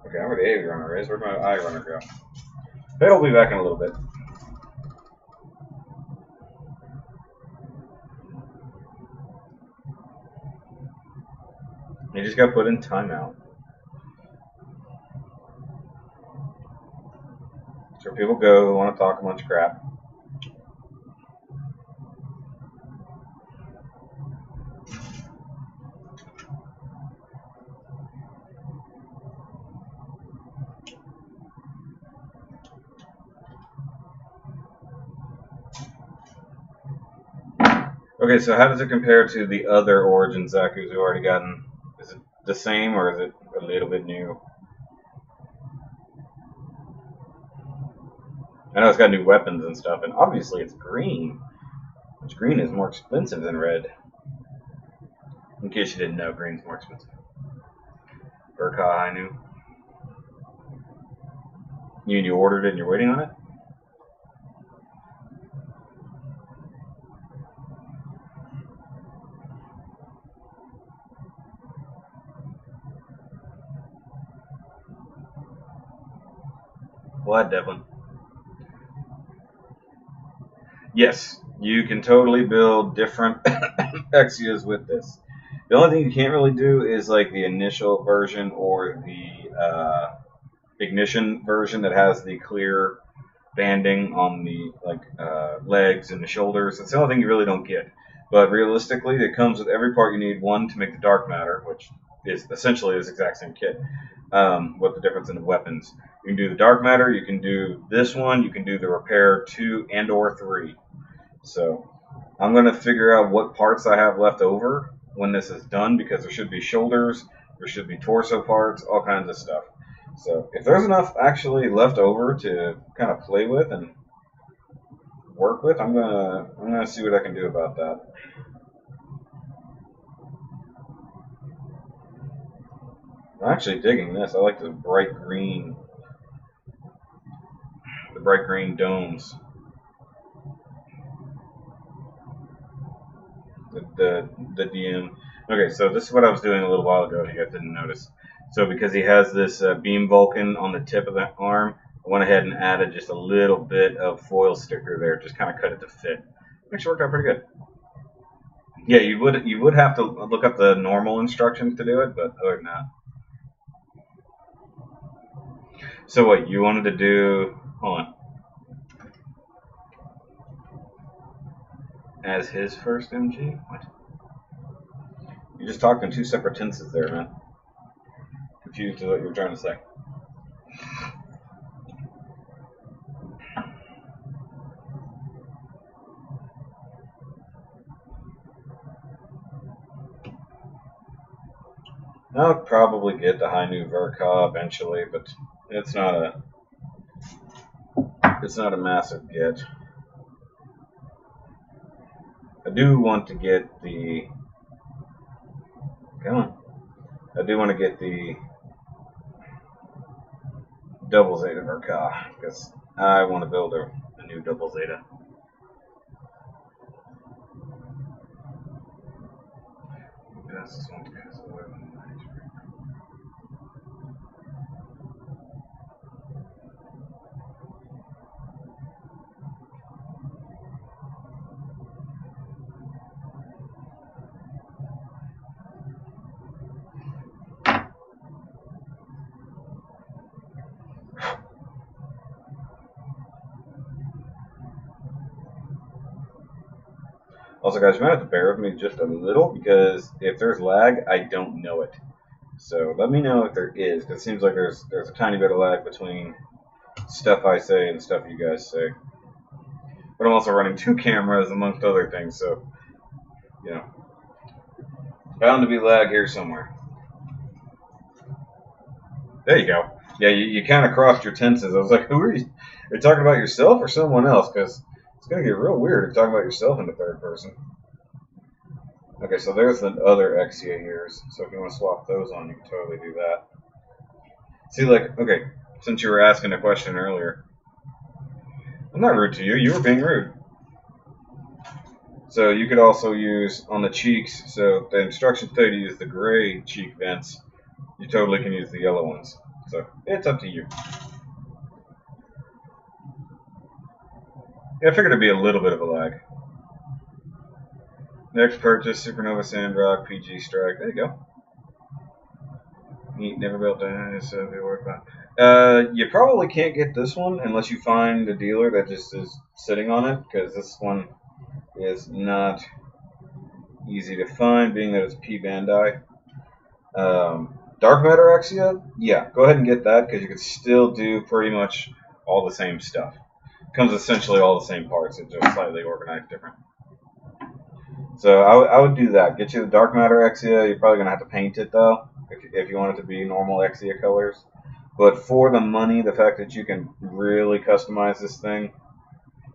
Okay, I know where the A runner is. Where'd my I runner go? That'll be back in a little bit. He just got put in timeout. That's where people go who want to talk a bunch of crap. Okay, so how does it compare to the other Origin Zaku's we've already gotten? Is it the same or is it a little bit new? I know it's got new weapons and stuff, and obviously it's green. Which green is more expensive than red. In case you didn't know, green's more expensive. Urka, I knew. You ordered it and you're waiting on it? What, Devlin? Yes, you can totally build different Exias with this. The only thing you can't really do is like the initial version or the ignition version that has the clear banding on the legs and the shoulders. That's the only thing you really don't get. But realistically, it comes with every part you need. One, to make the dark matter, which is essentially this exact same kit. With the difference in the weapons. You can do the dark matter. You can do this one. You can do the repair 2 and or 3. So I'm going to figure out what parts I have left over when this is done, because there should be shoulders, there should be torso parts, all kinds of stuff. So if there's enough actually left over to kind of play with and work with, I'm gonna see what I can do about that. I'm actually digging this. I like the bright green domes. The DM. Okay, so this is what I was doing a little while ago if you guys didn't notice. So because he has this beam Vulcan on the tip of the arm, I went ahead and added just a little bit of foil sticker there, just kind of cut it to fit. Actually worked out pretty good. Yeah, you would have to look up the normal instructions to do it, but other than that. So what you wanted to do? Hold on. As his first MG? What? You're just talking two separate tenses there, man. Confused with what you were trying to say. I'll probably get the high new Verka eventually, but it's not a massive get. I do want to get the double Zeta Verka, because I want to build a new double Zeta. This one because of Also, guys, you might have to bear with me just a little, because if there's lag, I don't know it. So let me know if there is, because it seems like there's a tiny bit of lag between stuff I say and stuff you guys say. But I'm also running 2 cameras, amongst other things, so, you know, bound to be lag here somewhere. There you go. Yeah, you kind of crossed your tenses. I was like, who are you? Are you talking about yourself or someone else? Because it's going to get real weird if you're talking about yourself in the third person. Okay, so there's the other Exia ears. So if you want to swap those on, you can totally do that. See, like, okay, since you were asking a question earlier, I'm not rude to you. You were being rude. So you could also use on the cheeks. So the instructions tell you to use the gray cheek vents. You totally can use the yellow ones. So it's up to you. Yeah, I figured it'd be a little bit of a lag. Next purchase, Supernova Sandrock, PG Strike. There you go. Neat, never built that, so be worth that. You probably can't get this one unless you find a dealer that just is sitting on it, because this one is not easy to find, being that it's P-Bandai. Dark Matter Exia, yeah, go ahead and get that, because you can still do pretty much all the same stuff. It comes essentially all the same parts, it's just slightly organized different. So I would do that. Get you the dark matter Exia. You're probably gonna have to paint it though, if you want it to be normal Exia colors. But for the money, the fact that you can really customize this thing,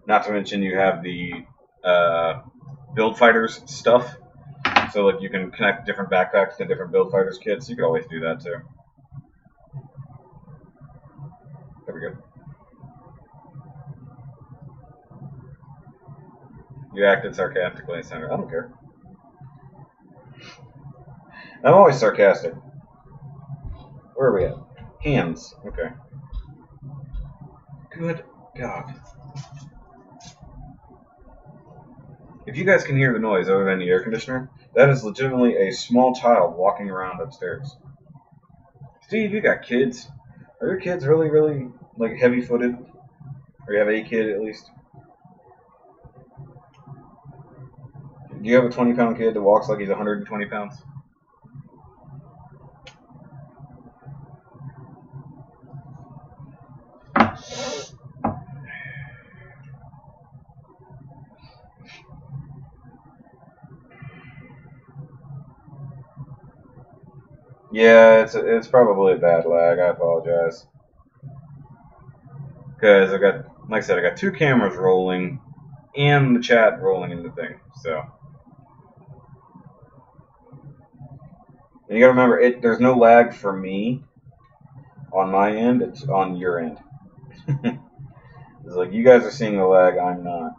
not to mention you have the build fighters stuff. So like you can connect different backpacks to different build fighters kits. You could always do that too. There we go. You acted sarcastically, Senator. I don't care. I'm always sarcastic. Where are we at? Hands. Okay. Good God. If you guys can hear the noise other than the air conditioner, that is legitimately a small child walking around upstairs. Steve, you got kids. Are your kids really, really, like, heavy-footed? Or you have a kid, at least? Do you have a 20-pound kid that walks like he's 120 pounds? Yeah, it's probably a bad lag. I apologize. Because I got, like I said, I got two cameras rolling and the chat rolling in the thing. So, and you gotta remember, there's no lag for me on my end. It's on your end. It's like you guys are seeing the lag, I'm not.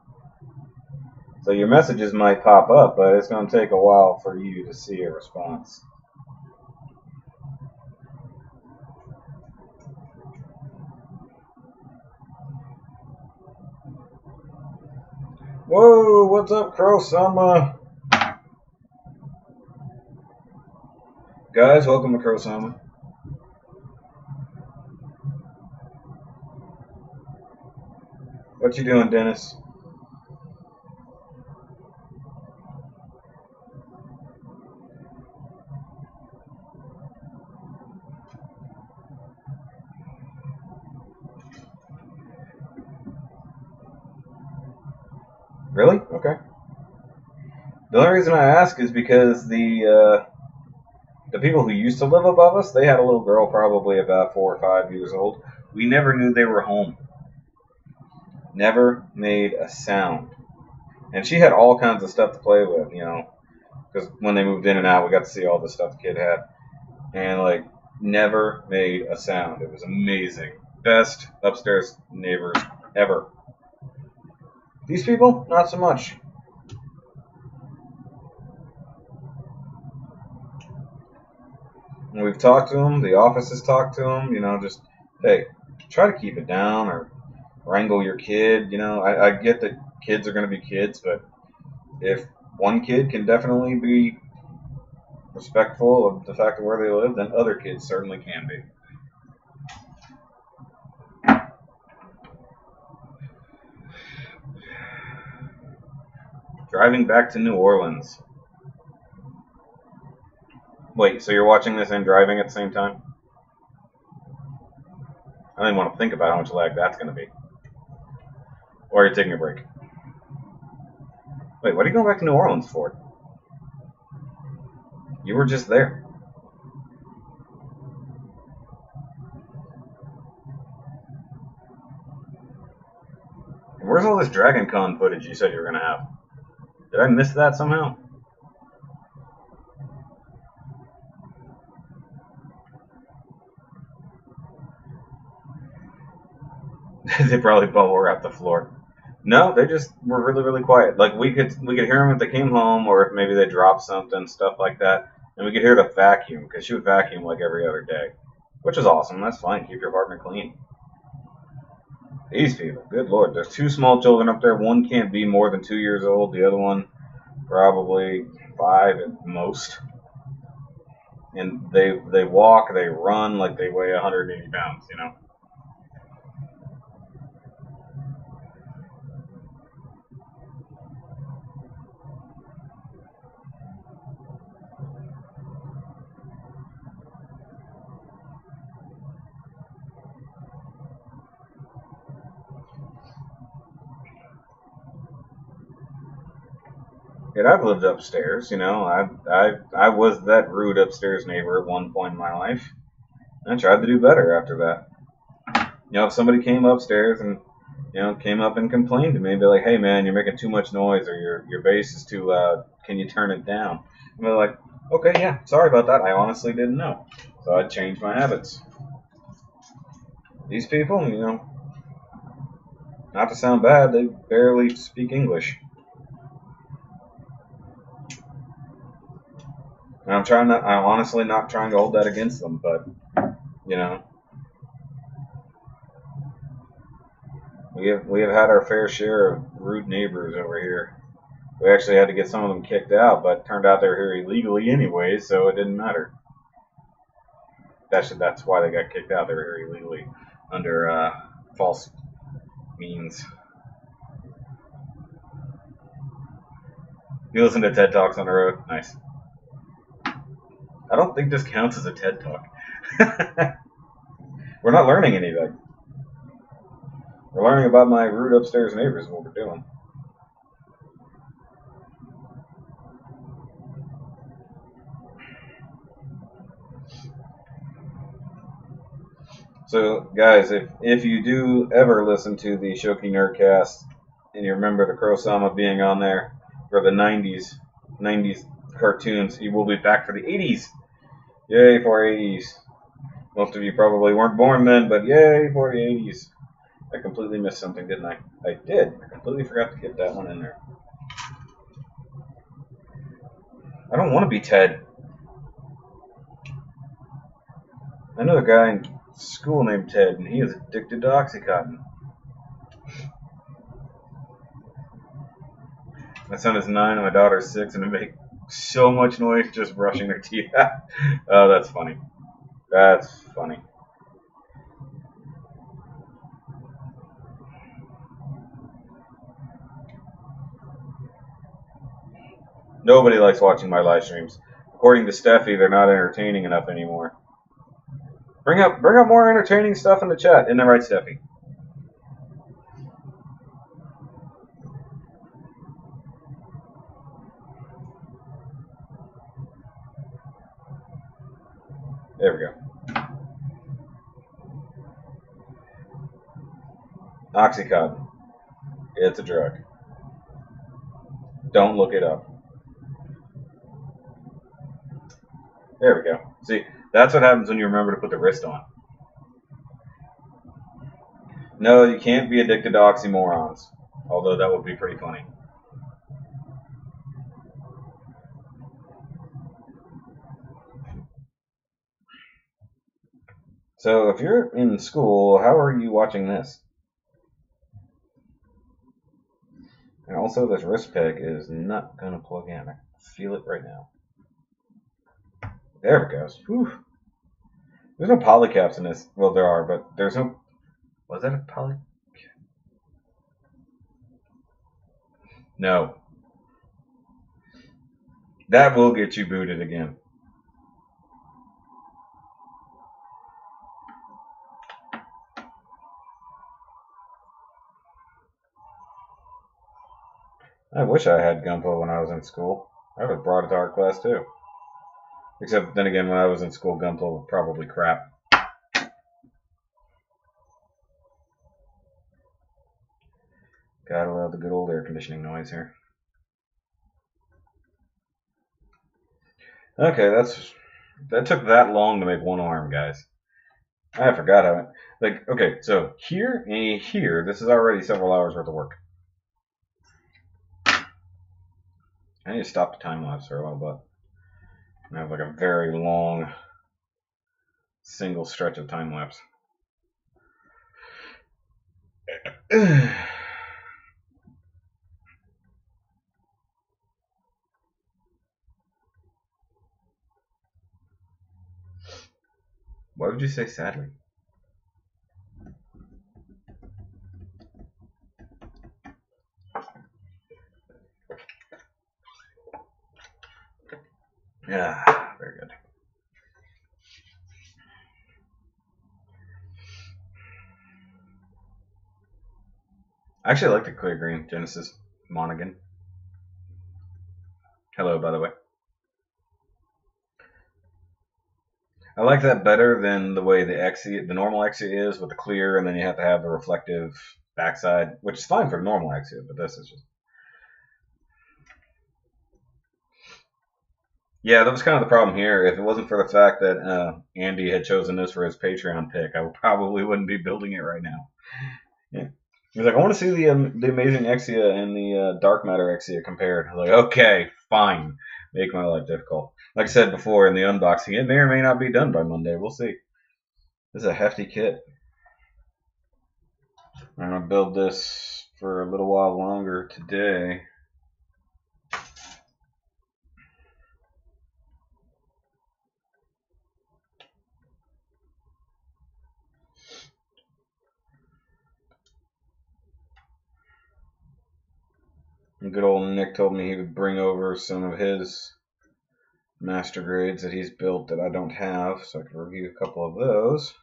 So your messages might pop up, but it's going to take a while for you to see a response. Whoa, what's up, Crow Sama? Guys, welcome to Crow Sama. What you doing, Dennis? Really? Okay. The only reason I ask is because the people who used to live above us, they had a little girl probably about 4 or 5 years old. We never knew they were home. Never made a sound. And she had all kinds of stuff to play with, you know, because when they moved in and out, we got to see all the stuff the kid had. And, like, never made a sound. It was amazing. Best upstairs neighbors ever. These people, not so much. And we've talked to them. The office has talked to them. You know, just, hey, try to keep it down or wrangle your kid. You know, I get that kids are going to be kids, but if one kid can definitely be respectful of the fact of where they live, then other kids certainly can be. Driving back to New Orleans. Wait, so you're watching this and driving at the same time? I don't even want to think about how much lag that's going to be. Or are you taking a break? Wait, what are you going back to New Orleans for? You were just there. And where's all this Dragon Con footage you said you were going to have? Did I miss that somehow? They probably bubble wrapped the floor. No, they just were really, really quiet. Like we could hear them if they came home, or if maybe they dropped something, stuff like that. And we could hear the vacuum because she would vacuum like every other day, which is awesome. That's fine. Keep your apartment clean. These people, good lord. There's 2 small children up there. One can't be more than 2 years old. The other one probably 5 at most. And they walk, they run like they weigh 180 pounds. You know. I've lived upstairs. You know, I was that rude upstairs neighbor at one point in my life. I tried to do better after that. You know, if somebody came upstairs and came up and complained to me, be like, "Hey man, you're making too much noise, or your bass is too loud. Can you turn it down?" And they're like, "Okay, yeah, sorry about that. I honestly didn't know." So I'd change my habits. These people, not to sound bad, they barely speak English. And I'm honestly not trying to hold that against them, but, you know, we have had our fair share of rude neighbors over here. We actually had to get some of them kicked out, but it turned out they were here illegally anyway, so it didn't matter. That's why they got kicked out. They were here illegally under false means. You listen to TED Talks on the road? Nice. I don't think this counts as a TED Talk. We're not learning anything. We're learning about my rude upstairs neighbors and what we're doing. So, guys, if you do ever listen to the Shoki Nerdcast and you remember the Kurosama being on there for the 90s cartoons, he will be back for the 80s. Yay for 80s. Most of you probably weren't born then, but yay for the 80s. I completely missed something, didn't I? I did. I completely forgot to get that one in there. I don't want to be Ted. I know a guy in school named Ted, and he is addicted to Oxycontin. My son is 9 and my daughter's 6, and they make so much noise just brushing their teeth out. Oh, that's funny. That's funny. Nobody likes watching my live streams. According to Steffi, they're not entertaining enough anymore. Bring up more entertaining stuff in the chat. Isn't that right, Steffi? There we go. Oxycontin. It's a drug. Don't look it up. There we go. See, that's what happens when you remember to put the wrist on. No, you can't be addicted to oxymorons. Although that would be pretty funny. So if you're in school, how are you watching this? And also, this wrist peg is not going to plug in. I feel it right now. There it goes. Whew. There's no polycaps in this. Well, there are, but there's no... Was that a poly... No. That will get you booted again. I wish I had Gunpla when I was in school. I would have brought it to art class too. Except then again, when I was in school, Gunpla was probably crap. Gotta love the good old air conditioning noise here. Okay, that took that long to make one arm, guys. I forgot how it... Like, okay, so here and here, this is already several hours worth of work. I need to stop the time lapse for a while, but I have like a very long single stretch of time lapse. Why would you say sadly? Yeah, very good. I actually like the clear green Genesis Monaghan. Hello, by the way. I like that better than the way the Exia, the normal Exia is with the clear, and then you have to have the reflective backside, which is fine for the normal Exia, but this is just. Yeah, that was kind of the problem here. If it wasn't for the fact that Andy had chosen this for his Patreon pick, I probably wouldn't be building it right now. Yeah. He's like, I want to see the amazing Exia and the dark matter Exia compared. I was like, okay, fine. Make my life difficult. Like I said before in the unboxing, it may or may not be done by Monday. We'll see. This is a hefty kit. I'm going to build this for a little while longer today. And good old Nick told me he would bring over some of his master grades that he's built that I don't have, so I can review a couple of those.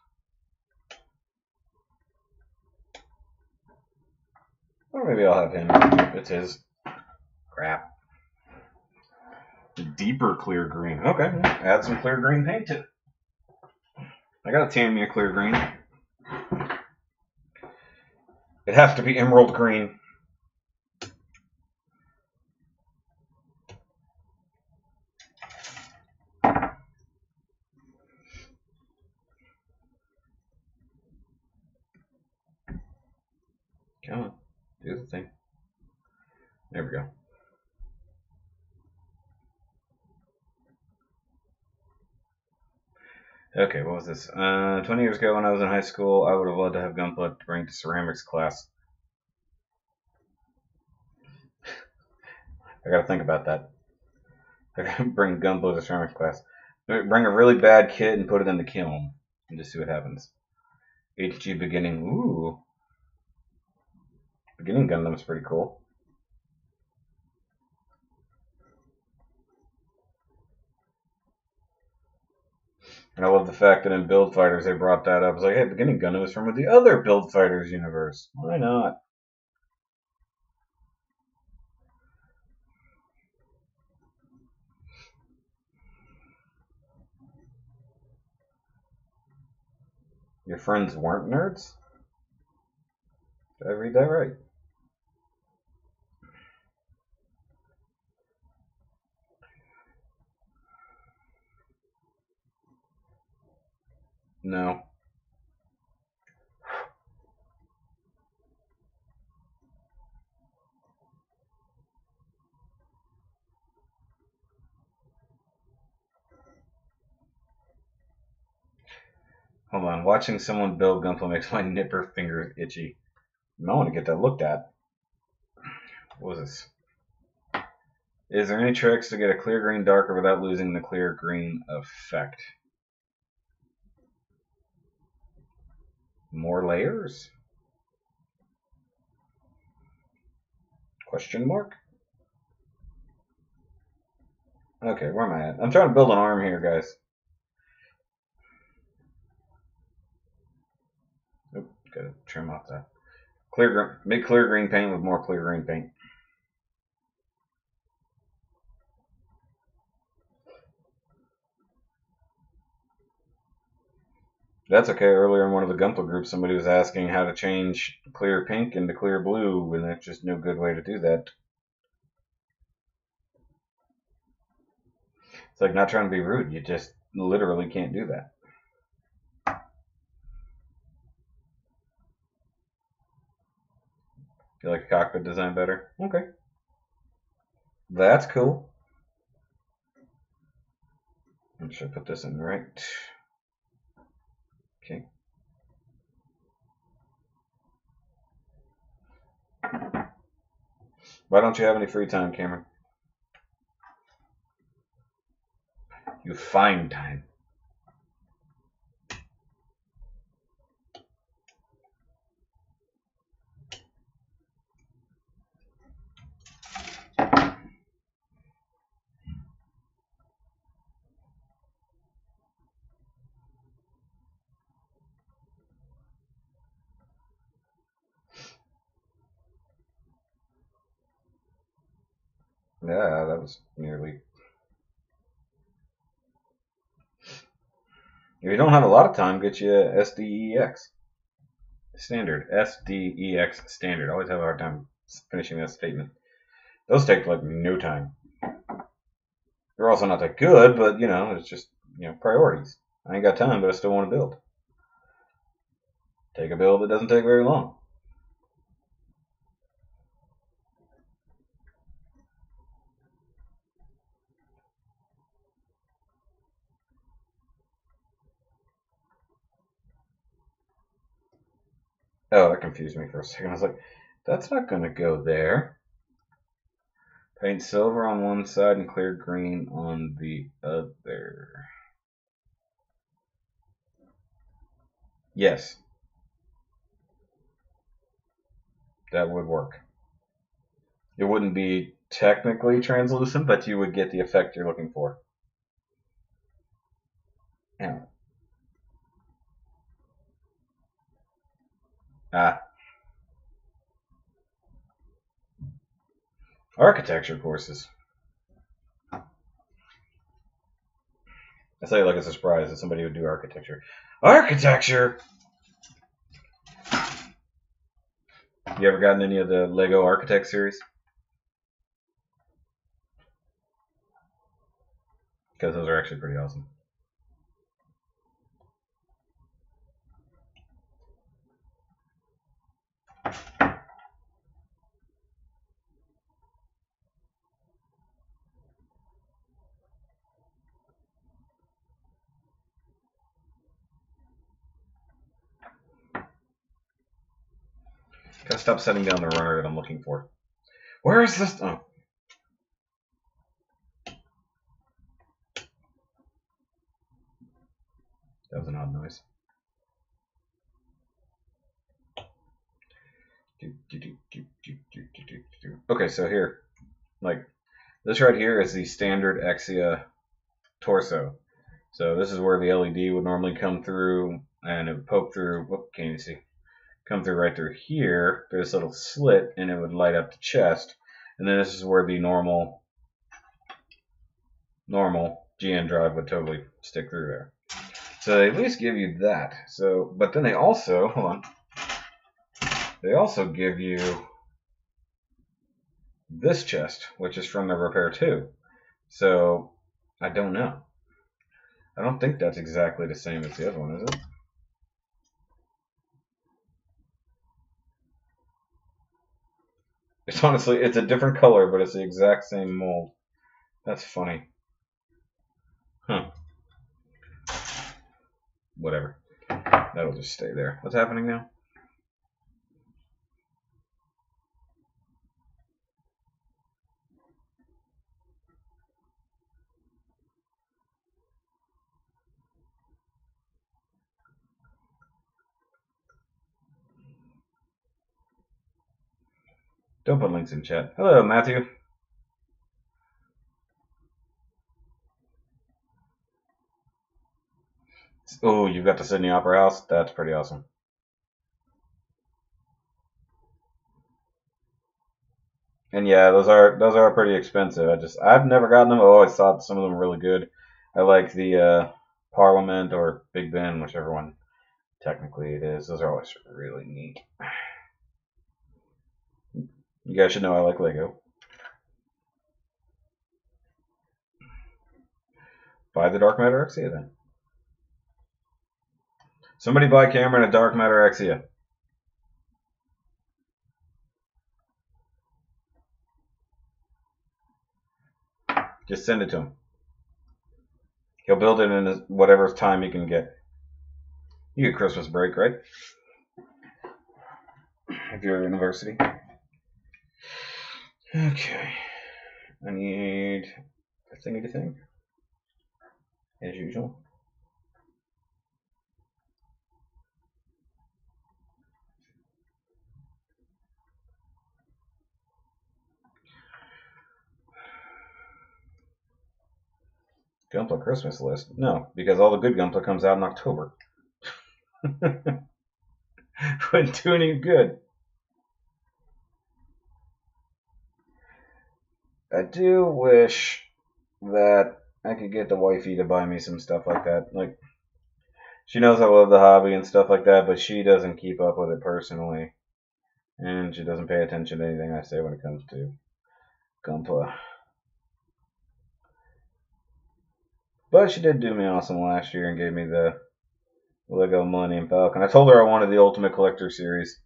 Or maybe I'll have him. It's his crap. Deeper clear green. Okay, add some clear green paint to it. I got a Tamiya clear green. It has to be emerald green. Come on, do the thing. There we go. Okay, what was this? 20 years ago when I was in high school, I would have loved to have Gunpla to bring to ceramics class. I gotta think about that. I gotta bring Gunpla to ceramics class. Bring a really bad kit and put it in the kiln and just see what happens. HG beginning. Ooh. Beginning Gundam is pretty cool. And I love the fact that in Build Fighters they brought that up. I was like, hey, Beginning Gundam is from the other Build Fighters universe. Why not? Your friends weren't nerds? Did I read that right? No. Hold on. Watching someone build Gunpla makes my nipper fingers itchy. I want to get that looked at. What was this? Is there any tricks to get a clear green darker without losing the clear green effect? More layers? Question mark? Okay, where am I at? I'm trying to build an arm here, guys. Oop, gotta trim off that. Make clear green paint with more clear green paint. That's okay. Earlier in one of the Gunpla groups, somebody was asking how to change clear pink into clear blue, and there's just no good way to do that. It's like not trying to be rude. You just literally can't do that. You like the cockpit design better? Okay. That's cool. I should put this in right. Okay. Why don't you have any free time, Cameron? You find time. Yeah, that was nearly. If you don't have a lot of time, get you a SDEX. Standard. SDEX standard. I always have a hard time finishing that statement. Those take like no time. They're also not that good, but you know, it's just, you know, priorities. I ain't got time, but I still want to build. Take a build that doesn't take very long. Oh, that confused me for a second. I was like, that's not going to go there. Paint silver on one side and clear green on the other. Yes, that would work. It wouldn't be technically translucent, but you would get the effect you're looking for. Yeah. Ah. Architecture courses. I say it like it's a surprise that somebody would do architecture. Architecture! You ever gotten any of the Lego Architect series? Because those are actually pretty awesome. Gotta stop setting down the runner that I'm looking for. Where is this? Oh. That was an odd noise. Okay, so here, like, this right here is the standard Exia torso. So this is where the LED would normally come through, and it would poke through. Whoop, can't you see? Come through right through here. There's a little slit, and it would light up the chest. And then this is where the normal GN drive would totally stick through there. So they at least give you that. So, but then they also, hold on, they also give you this chest, which is from the Repair 2. So I don't know. I don't think that's exactly the same as the other one, is it? It's honestly, it's a different color, but it's the exact same mold. That's funny. Huh. Whatever. That'll just stay there. What's happening now? Don't put links in chat. Hello, Matthew. Oh, you've got the Sydney Opera House? That's pretty awesome. And yeah, those are pretty expensive. I've never gotten them. I've always thought some of them were really good. I like the Parliament or Big Ben, whichever one technically it is. Those are always really neat. You guys should know I like Lego. Buy the Dark Matter Exia then. Somebody buy Cameron a Dark Matter Exia. Just send it to him. He'll build it in whatever time he can get. You get Christmas break, right? If you're at university. Okay. I need a thingy to thing. As usual. Gunpla Christmas list? No, because all the good Gunpla comes out in October. Wouldn't do any good. I do wish that I could get the wifey to buy me some stuff like that. Like, she knows I love the hobby and stuff like that, but she doesn't keep up with it personally. And she doesn't pay attention to anything I say when it comes to Gunpla. But she did do me awesome last year and gave me the Lego Millennium Falcon. I told her I wanted the Ultimate Collector Series.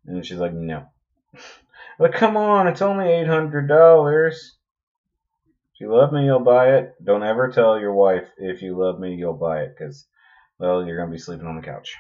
And she's like, no. But come on, it's only $800. If you love me, you'll buy it. Don't ever tell your wife if you love me, you'll buy it. Because, well, you're going to be sleeping on the couch.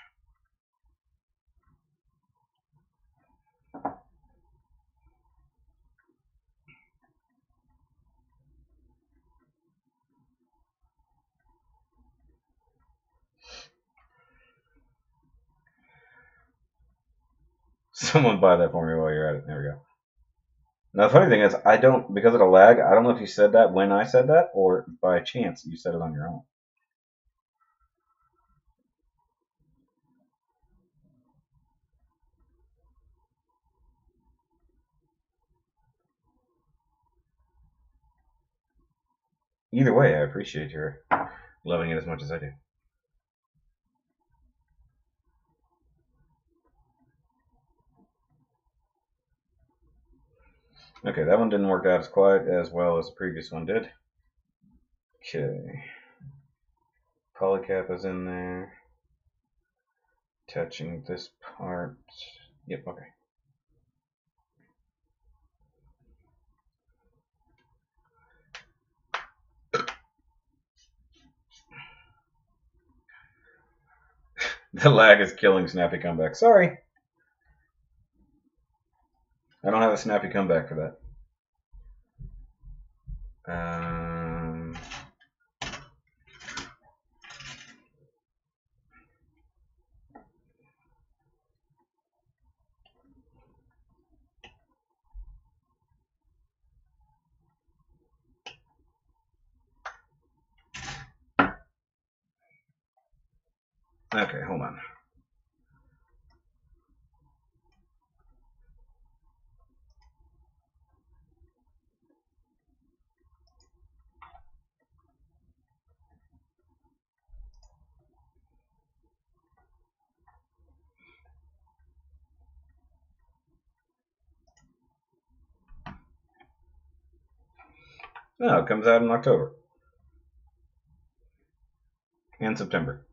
Someone buy that for me while you're at it. There we go. Now, the funny thing is, I don't, because of the lag, I don't know if you said that when I said that, or by chance you said it on your own. Either way, I appreciate your loving it as much as I do. Okay, that one didn't work out as quite as well as the previous one did. Okay. Polycap is in there. Touching this part. Yep, okay. The lag is killing Snappy Comeback. Sorry. I don't have a Snappy Comeback for that. Okay, hold on. No, it comes out in October. And September.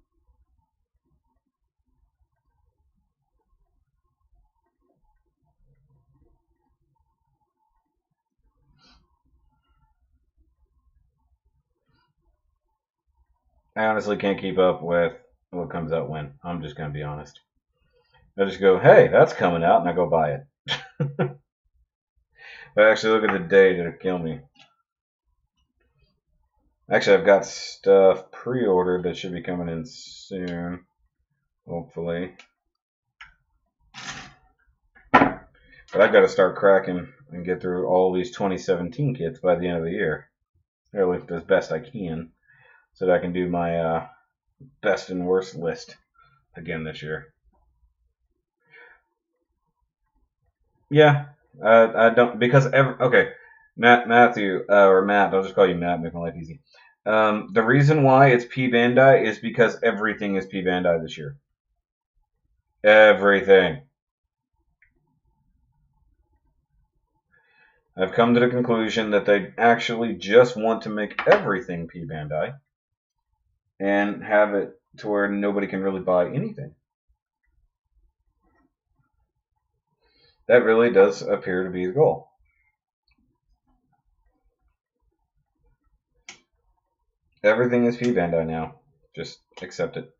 I honestly can't keep up with what comes out when. I'm just going to be honest. I just go, hey, that's coming out, and I go buy it. I actually look at the date, it'll kill me. Actually, I've got stuff pre-ordered that should be coming in soon, hopefully. But I've got to start cracking and get through all these 2017 kits by the end of the year. Or as best I can, so that I can do my best and worst list again this year. Yeah, I don't, because okay, Matthew, or Matt, I'll just call you Matt, make my life easy. The reason why it's P-Bandai is because everything is P-Bandai this year. Everything. I've come to the conclusion that they actually just want to make everything P-Bandai and have it to where nobody can really buy anything. That really does appear to be the goal. Everything is P-Bandai now. Just accept it.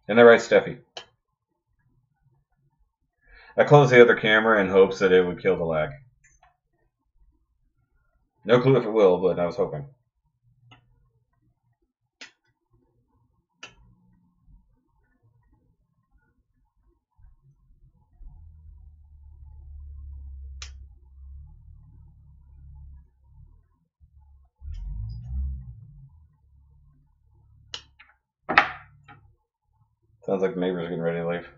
And they're right, Steffi. I closed the other camera in hopes that it would kill the lag. No clue if it will, but I was hoping. Sounds like the neighbors are getting ready to leave.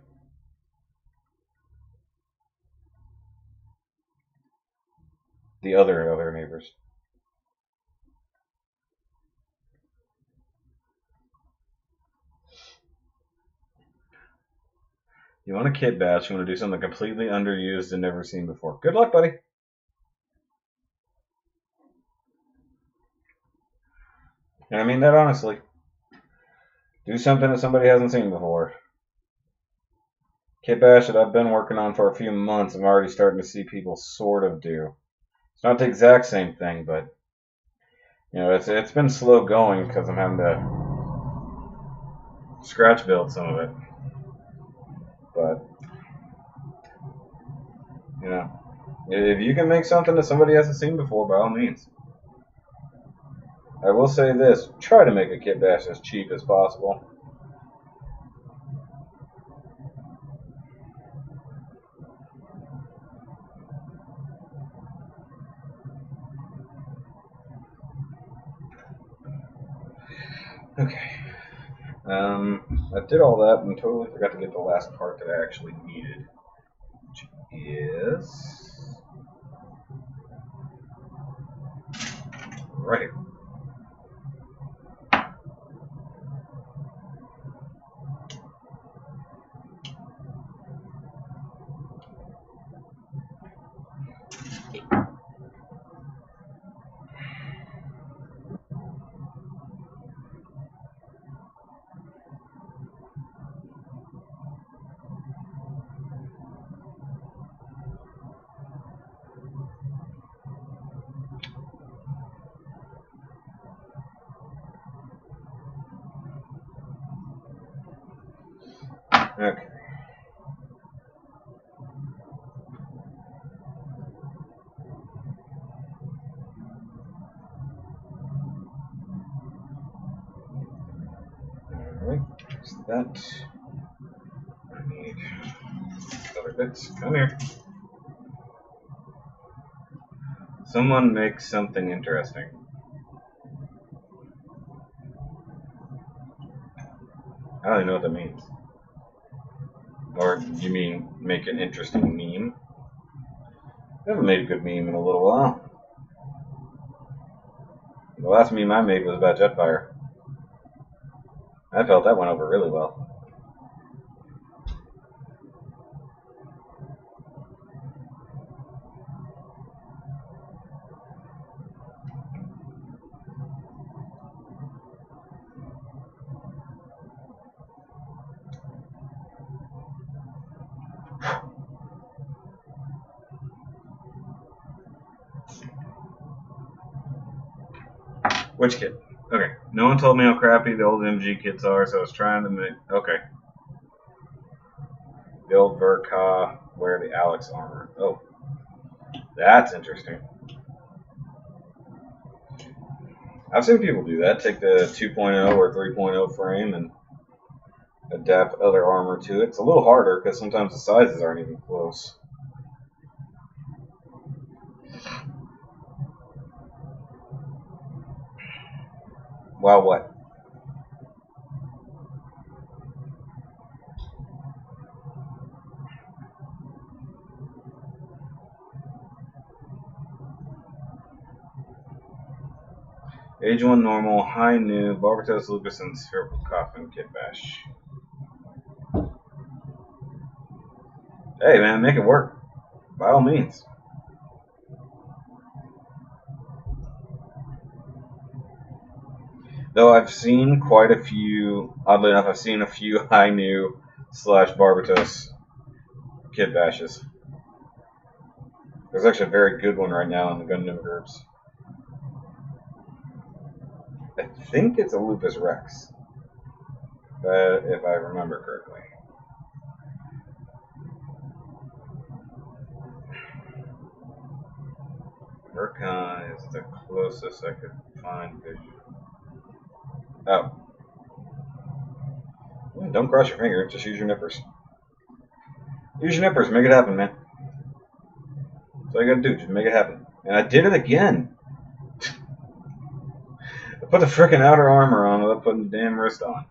the other neighbors. You want a kit bash, you want to do something completely underused and never seen before. Good luck, buddy. And I mean that honestly. Do something that somebody hasn't seen before. Kit bash that I've been working on for a few months, I'm already starting to see people sort of do. It's not the exact same thing, but you know, it's been slow going because I'm having to scratch build some of it. But you know, if you can make something that somebody hasn't seen before, by all means. I will say this, try to make a kit bash as cheap as possible. Okay. I did all that and totally forgot to get the last part that I actually needed, which is right here. Okay. Alright, there's that. I need other bits. Come here. Someone make something interesting. I don't even know what that means. Or you mean make an interesting meme? I haven't made a good meme in a little while. The last meme I made was about Jetfire. I felt that went over really well. Which kit? Okay. No one told me how crappy the old MG kits are, so I was trying to make... Okay. The old Verka wear the Alex armor. Oh. That's interesting. I've seen people do that. Take the 2.0 or 3.0 frame and adapt other armor to it. It's a little harder because sometimes the sizes aren't even close. Wow, what? Age 1 normal, high new, Barbatos, Lucas, and Spherical Coffin Kit Bash. Hey man, make it work. By all means. Though I've seen quite a few, oddly enough, I've seen a few high new / Barbatos Kit Bashes. There's actually a very good one right now in the Gundam groups. I think it's a Lupus Rex, if I remember correctly. Verka is the closest I could find vision. Oh. Don't cross your fingers, just use your nippers. Use your nippers, make it happen, man. That's all you gotta do, just make it happen. And I did it again. I put the frickin' outer armor on without putting the damn wrist on.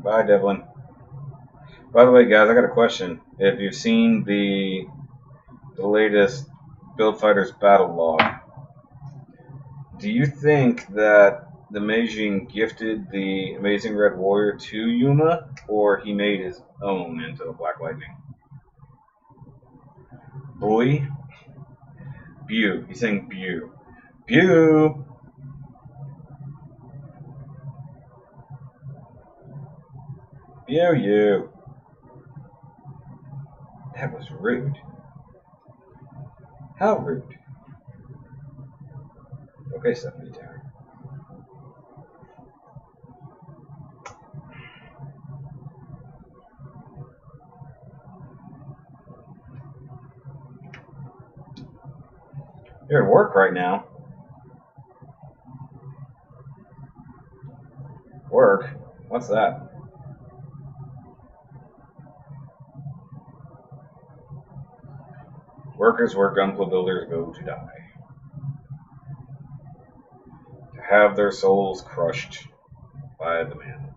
Bye, Devlin. By the way, guys, I got a question. If you've seen the latest Build Fighters battle log, do you think that the Meijin gifted the Amazing Red Warrior to Yuma, or he made his own into the Black Lightning? Boy? Bew. He's saying Bew. Bew! You. That was rude. How rude. Okay, Stephanie Tower. You're at work right now. Work? What's that? Workers where Gunpla builders go to die. To have their souls crushed by the man.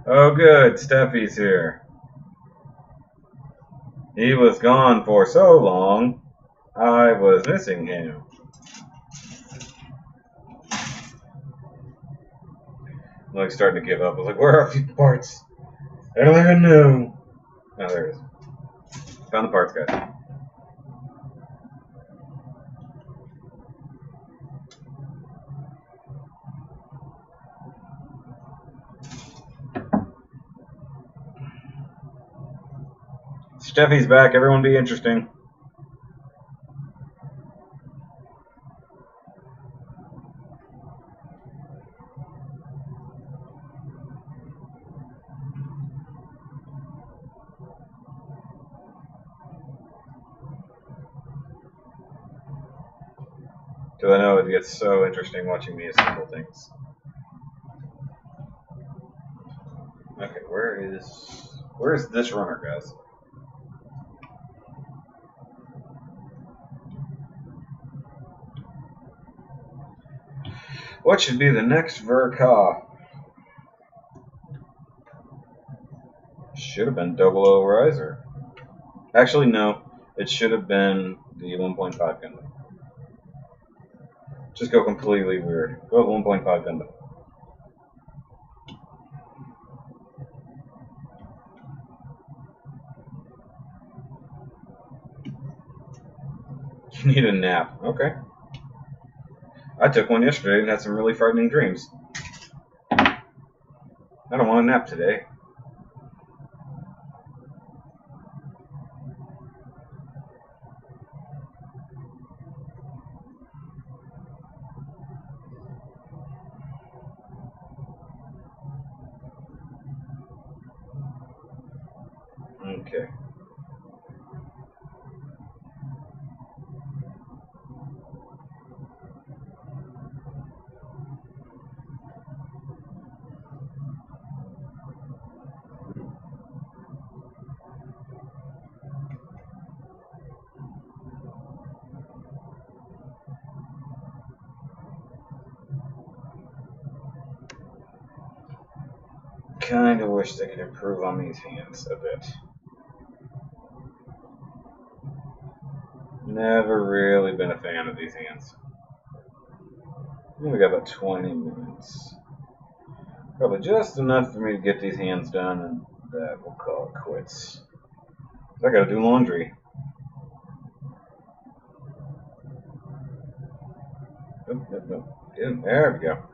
Oh good, Steffi's here. He was gone for so long, I was missing him. I'm like starting to give up. I was like, where are a few parts? I don't even know. Oh, there it is. Found the parts, guys. Steffi's back. Everyone be interesting. Because I know it gets so interesting watching me assemble things. Okay, where is this runner, guys? What should be the next Verka? Should have been 00 Riser. Actually, no. It should have been the 1.5 Gundam. Just go completely weird. Go with 1.5 Gundam. You need a nap. Okay. I took one yesterday and had some really frightening dreams. I don't want a nap today. Okay. Kinda wish they could improve on these hands a bit. Never really been a fan of these hands. We got about 20 minutes. Probably just enough for me to get these hands done, and that we'll call it quits. I gotta do laundry. Nope. There we go.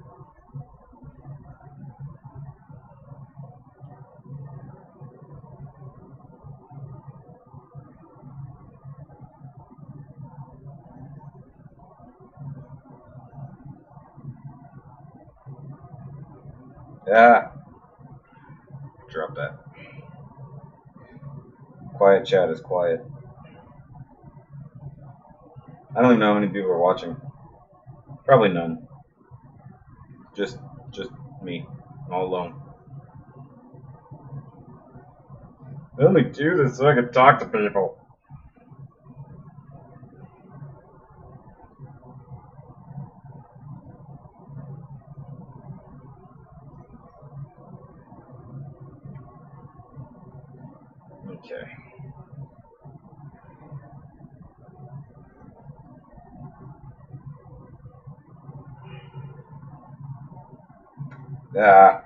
Ah. Drop that. Quiet chat is quiet. I don't even know how many people are watching. Probably none. Just me. All alone. I only do this so I can talk to people. Okay. Ah,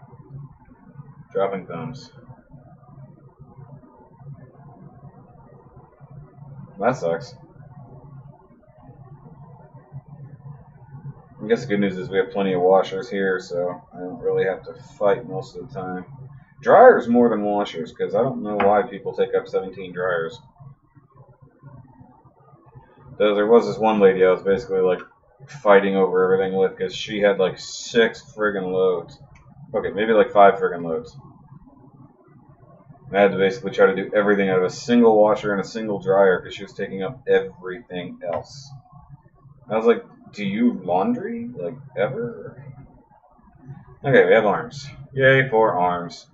dropping thumbs. That sucks. I guess the good news is we have plenty of washers here, so I don't really have to fight most of the time. Dryers more than washers, because I don't know why people take up 17 dryers. Though there was this one lady I was basically like fighting over everything with, because she had like 6 friggin' loads. Okay, maybe like 5 friggin' loads. And I had to basically try to do everything out of a single washer and a single dryer, because she was taking up everything else. I was like, do you laundry? Like, ever? Okay, we have arms. Yay for arms.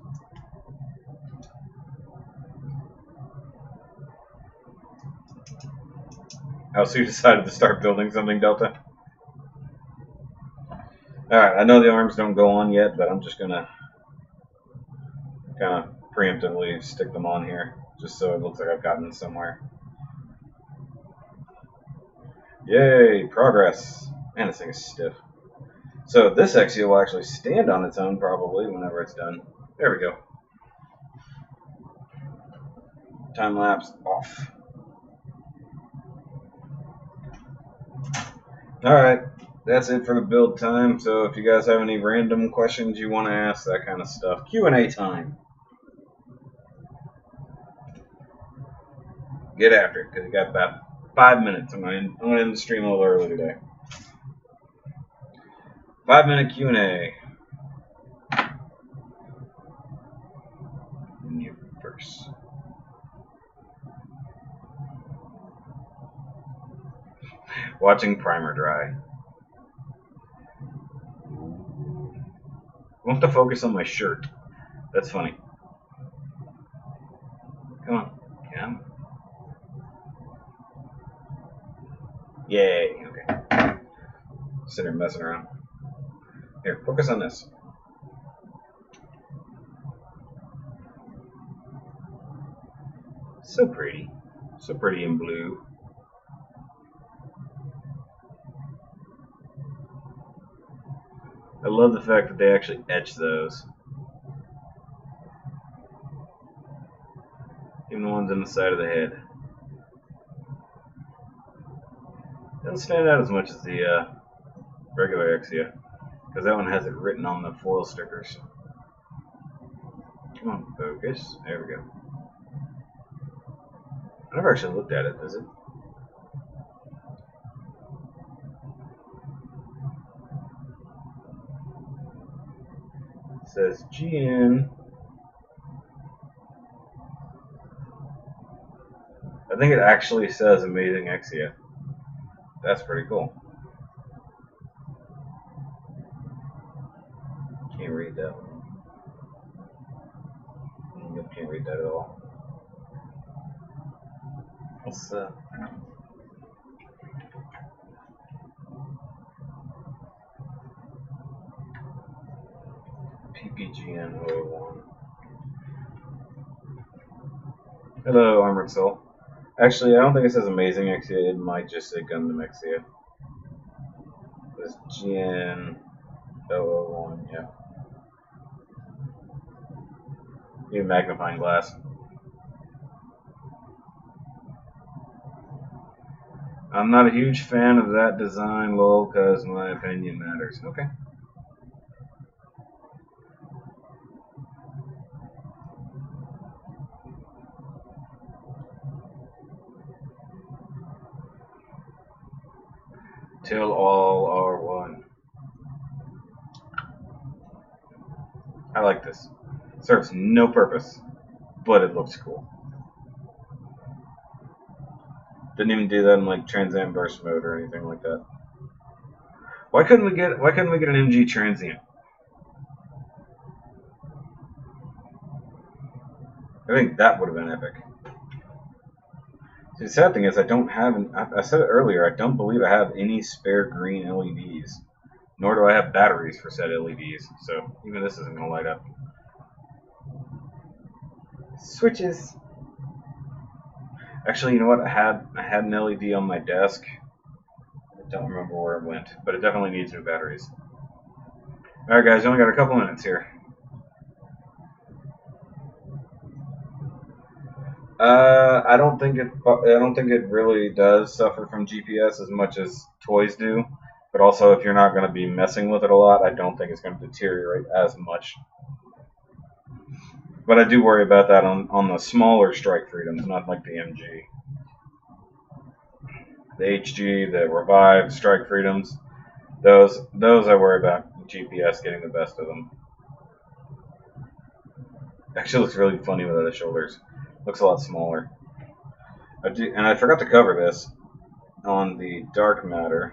Oh, so you decided to start building something, Delta? Alright, I know the arms don't go on yet, but I'm just gonna kind of preemptively stick them on here, just so it looks like I've gotten somewhere. Yay, progress. Man, this thing is stiff. So this Exia will actually stand on its own probably whenever it's done. There we go. Time lapse off. Alright, that's it for the build time. So if you guys have any random questions you want to ask, that kind of stuff, Q&A time. Get after it, because you got about 5 minutes. I'm going to end the stream a little early today. 5-minute Q&A. Universe. Watching primer dry. I want to focus on my shirt. That's funny. Come on. Come. Yay. Okay. Sit here messing around. Here, focus on this. So pretty. So pretty in blue. I love the fact that they actually etch those. Even the ones on the side of the head. Doesn't stand out as much as the regular Exia, because that one has it written on the foil stickers. Come on, focus. There we go. I never actually looked at it, does it? It says GN. I think it actually says Amazing Exia. That's pretty cool. Can't read that one. Nope, can't read that at all. What's PPGN 001. Hello, Armored Soul. Actually, I don't think it says Amazing Exia. It might just say Gundam Exia. This GN 001, yeah. Need a magnifying glass. I'm not a huge fan of that design, lol, because my opinion matters. Okay. Till all are one. I like this. It serves no purpose, but it looks cool. Didn't even do that in like Transient Burst mode or anything like that. Why couldn't we get an MG Transient? I think that would have been epic. See, the sad thing is I don't have, I said it earlier, I don't believe I have any spare green LEDs. Nor do I have batteries for said LEDs, so even this isn't going to light up. Switches. Actually, you know what? I had an LED on my desk. I don't remember where it went, but it definitely needs new batteries. All right, guys, you only got a couple minutes here. I don't think it really does suffer from GPS as much as toys do. But also, if you're not going to be messing with it a lot, I don't think it's going to deteriorate as much. But I do worry about that on the smaller Strike Freedoms, not like the MG. The HG, the Revive Strike Freedoms, those I worry about GPS getting the best of them. Actually, looks really funny without the shoulders. Looks a lot smaller. And I forgot to cover this on the dark matter.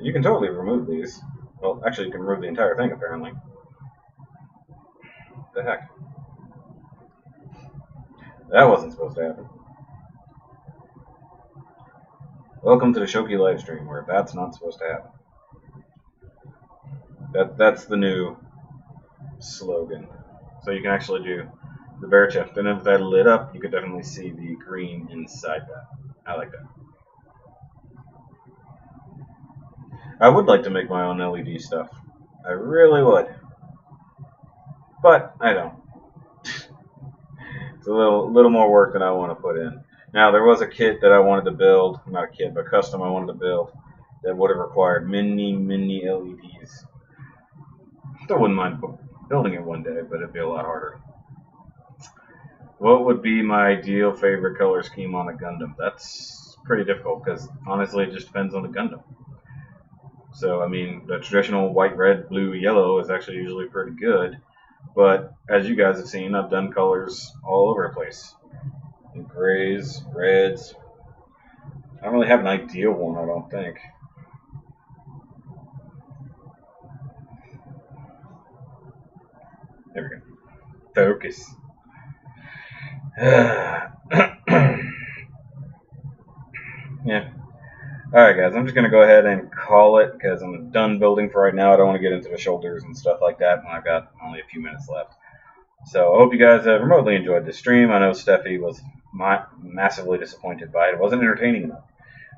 You can totally remove these. Well, actually, you can remove the entire thing, apparently. What the heck? That wasn't supposed to happen. Welcome to the Shoki livestream, where that's not supposed to happen. That's the new slogan. So you can actually do the bare chest. And if that lit up, you could definitely see the green inside that. I like that. I would like to make my own LED stuff. I really would. But I don't. It's a little more work than I want to put in. Now, there was a kit that I wanted to build, not a kit, but custom I wanted to build, that would have required many LEDs. I wouldn't mind building it one day, but it'd be a lot harder. What would be my ideal favorite color scheme on a Gundam? That's pretty difficult, because honestly, it just depends on the Gundam. So, I mean, the traditional white, red, blue, yellow is actually usually pretty good. But as you guys have seen, I've done colors all over the place. Grays, reds. I don't really have an ideal one, I don't think. There we go. Focus. Yeah. Alright guys, I'm just going to go ahead and call it because I'm done building for right now. I don't want to get into the shoulders and stuff like that when I've got only a few minutes left. So I hope you guys have remotely enjoyed this stream. I know Steffi was massively disappointed by it. It wasn't entertaining enough.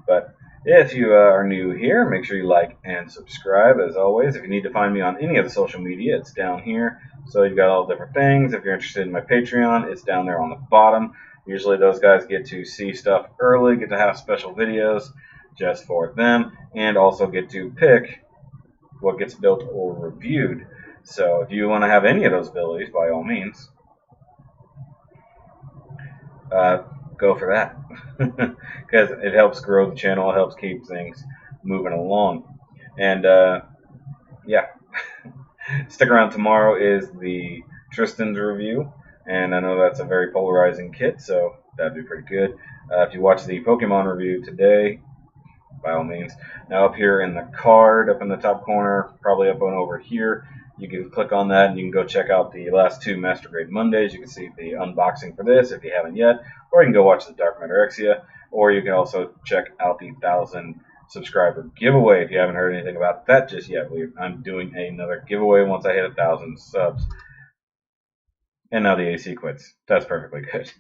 But if you are new here, make sure you like and subscribe. As always, if you need to find me on any of the social media, it's down here. So you've got all different things. If you're interested in my Patreon, it's down there on the bottom. Usually those guys get to see stuff early, get to have special videos just for them, and also get to pick what gets built or reviewed. So if you want to have any of those abilities, by all means, go for that. Because it helps grow the channel, it helps keep things moving along. And yeah, stick around. Tomorrow is the Tristan's review, and I know that's a very polarizing kit, so that'd be pretty good. If you watch the Pokemon review today, by all means. Now up here in the card, up in the top corner, probably up on over here, you can click on that and you can go check out the last two Master Grade Mondays. You can see the unboxing for this if you haven't yet, or you can go watch the Dark Matter Exia, or you can also check out the 1,000 subscriber giveaway if you haven't heard anything about that just yet. I'm doing another giveaway once I hit 1,000 subs. And now the AC quits. That's perfectly good.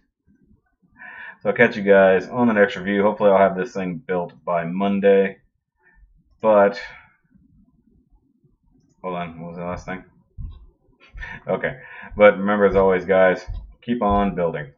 So I'll catch you guys on the next review. Hopefully I'll have this thing built by Monday. But, hold on, what was the last thing? Okay, but remember as always guys, keep on building.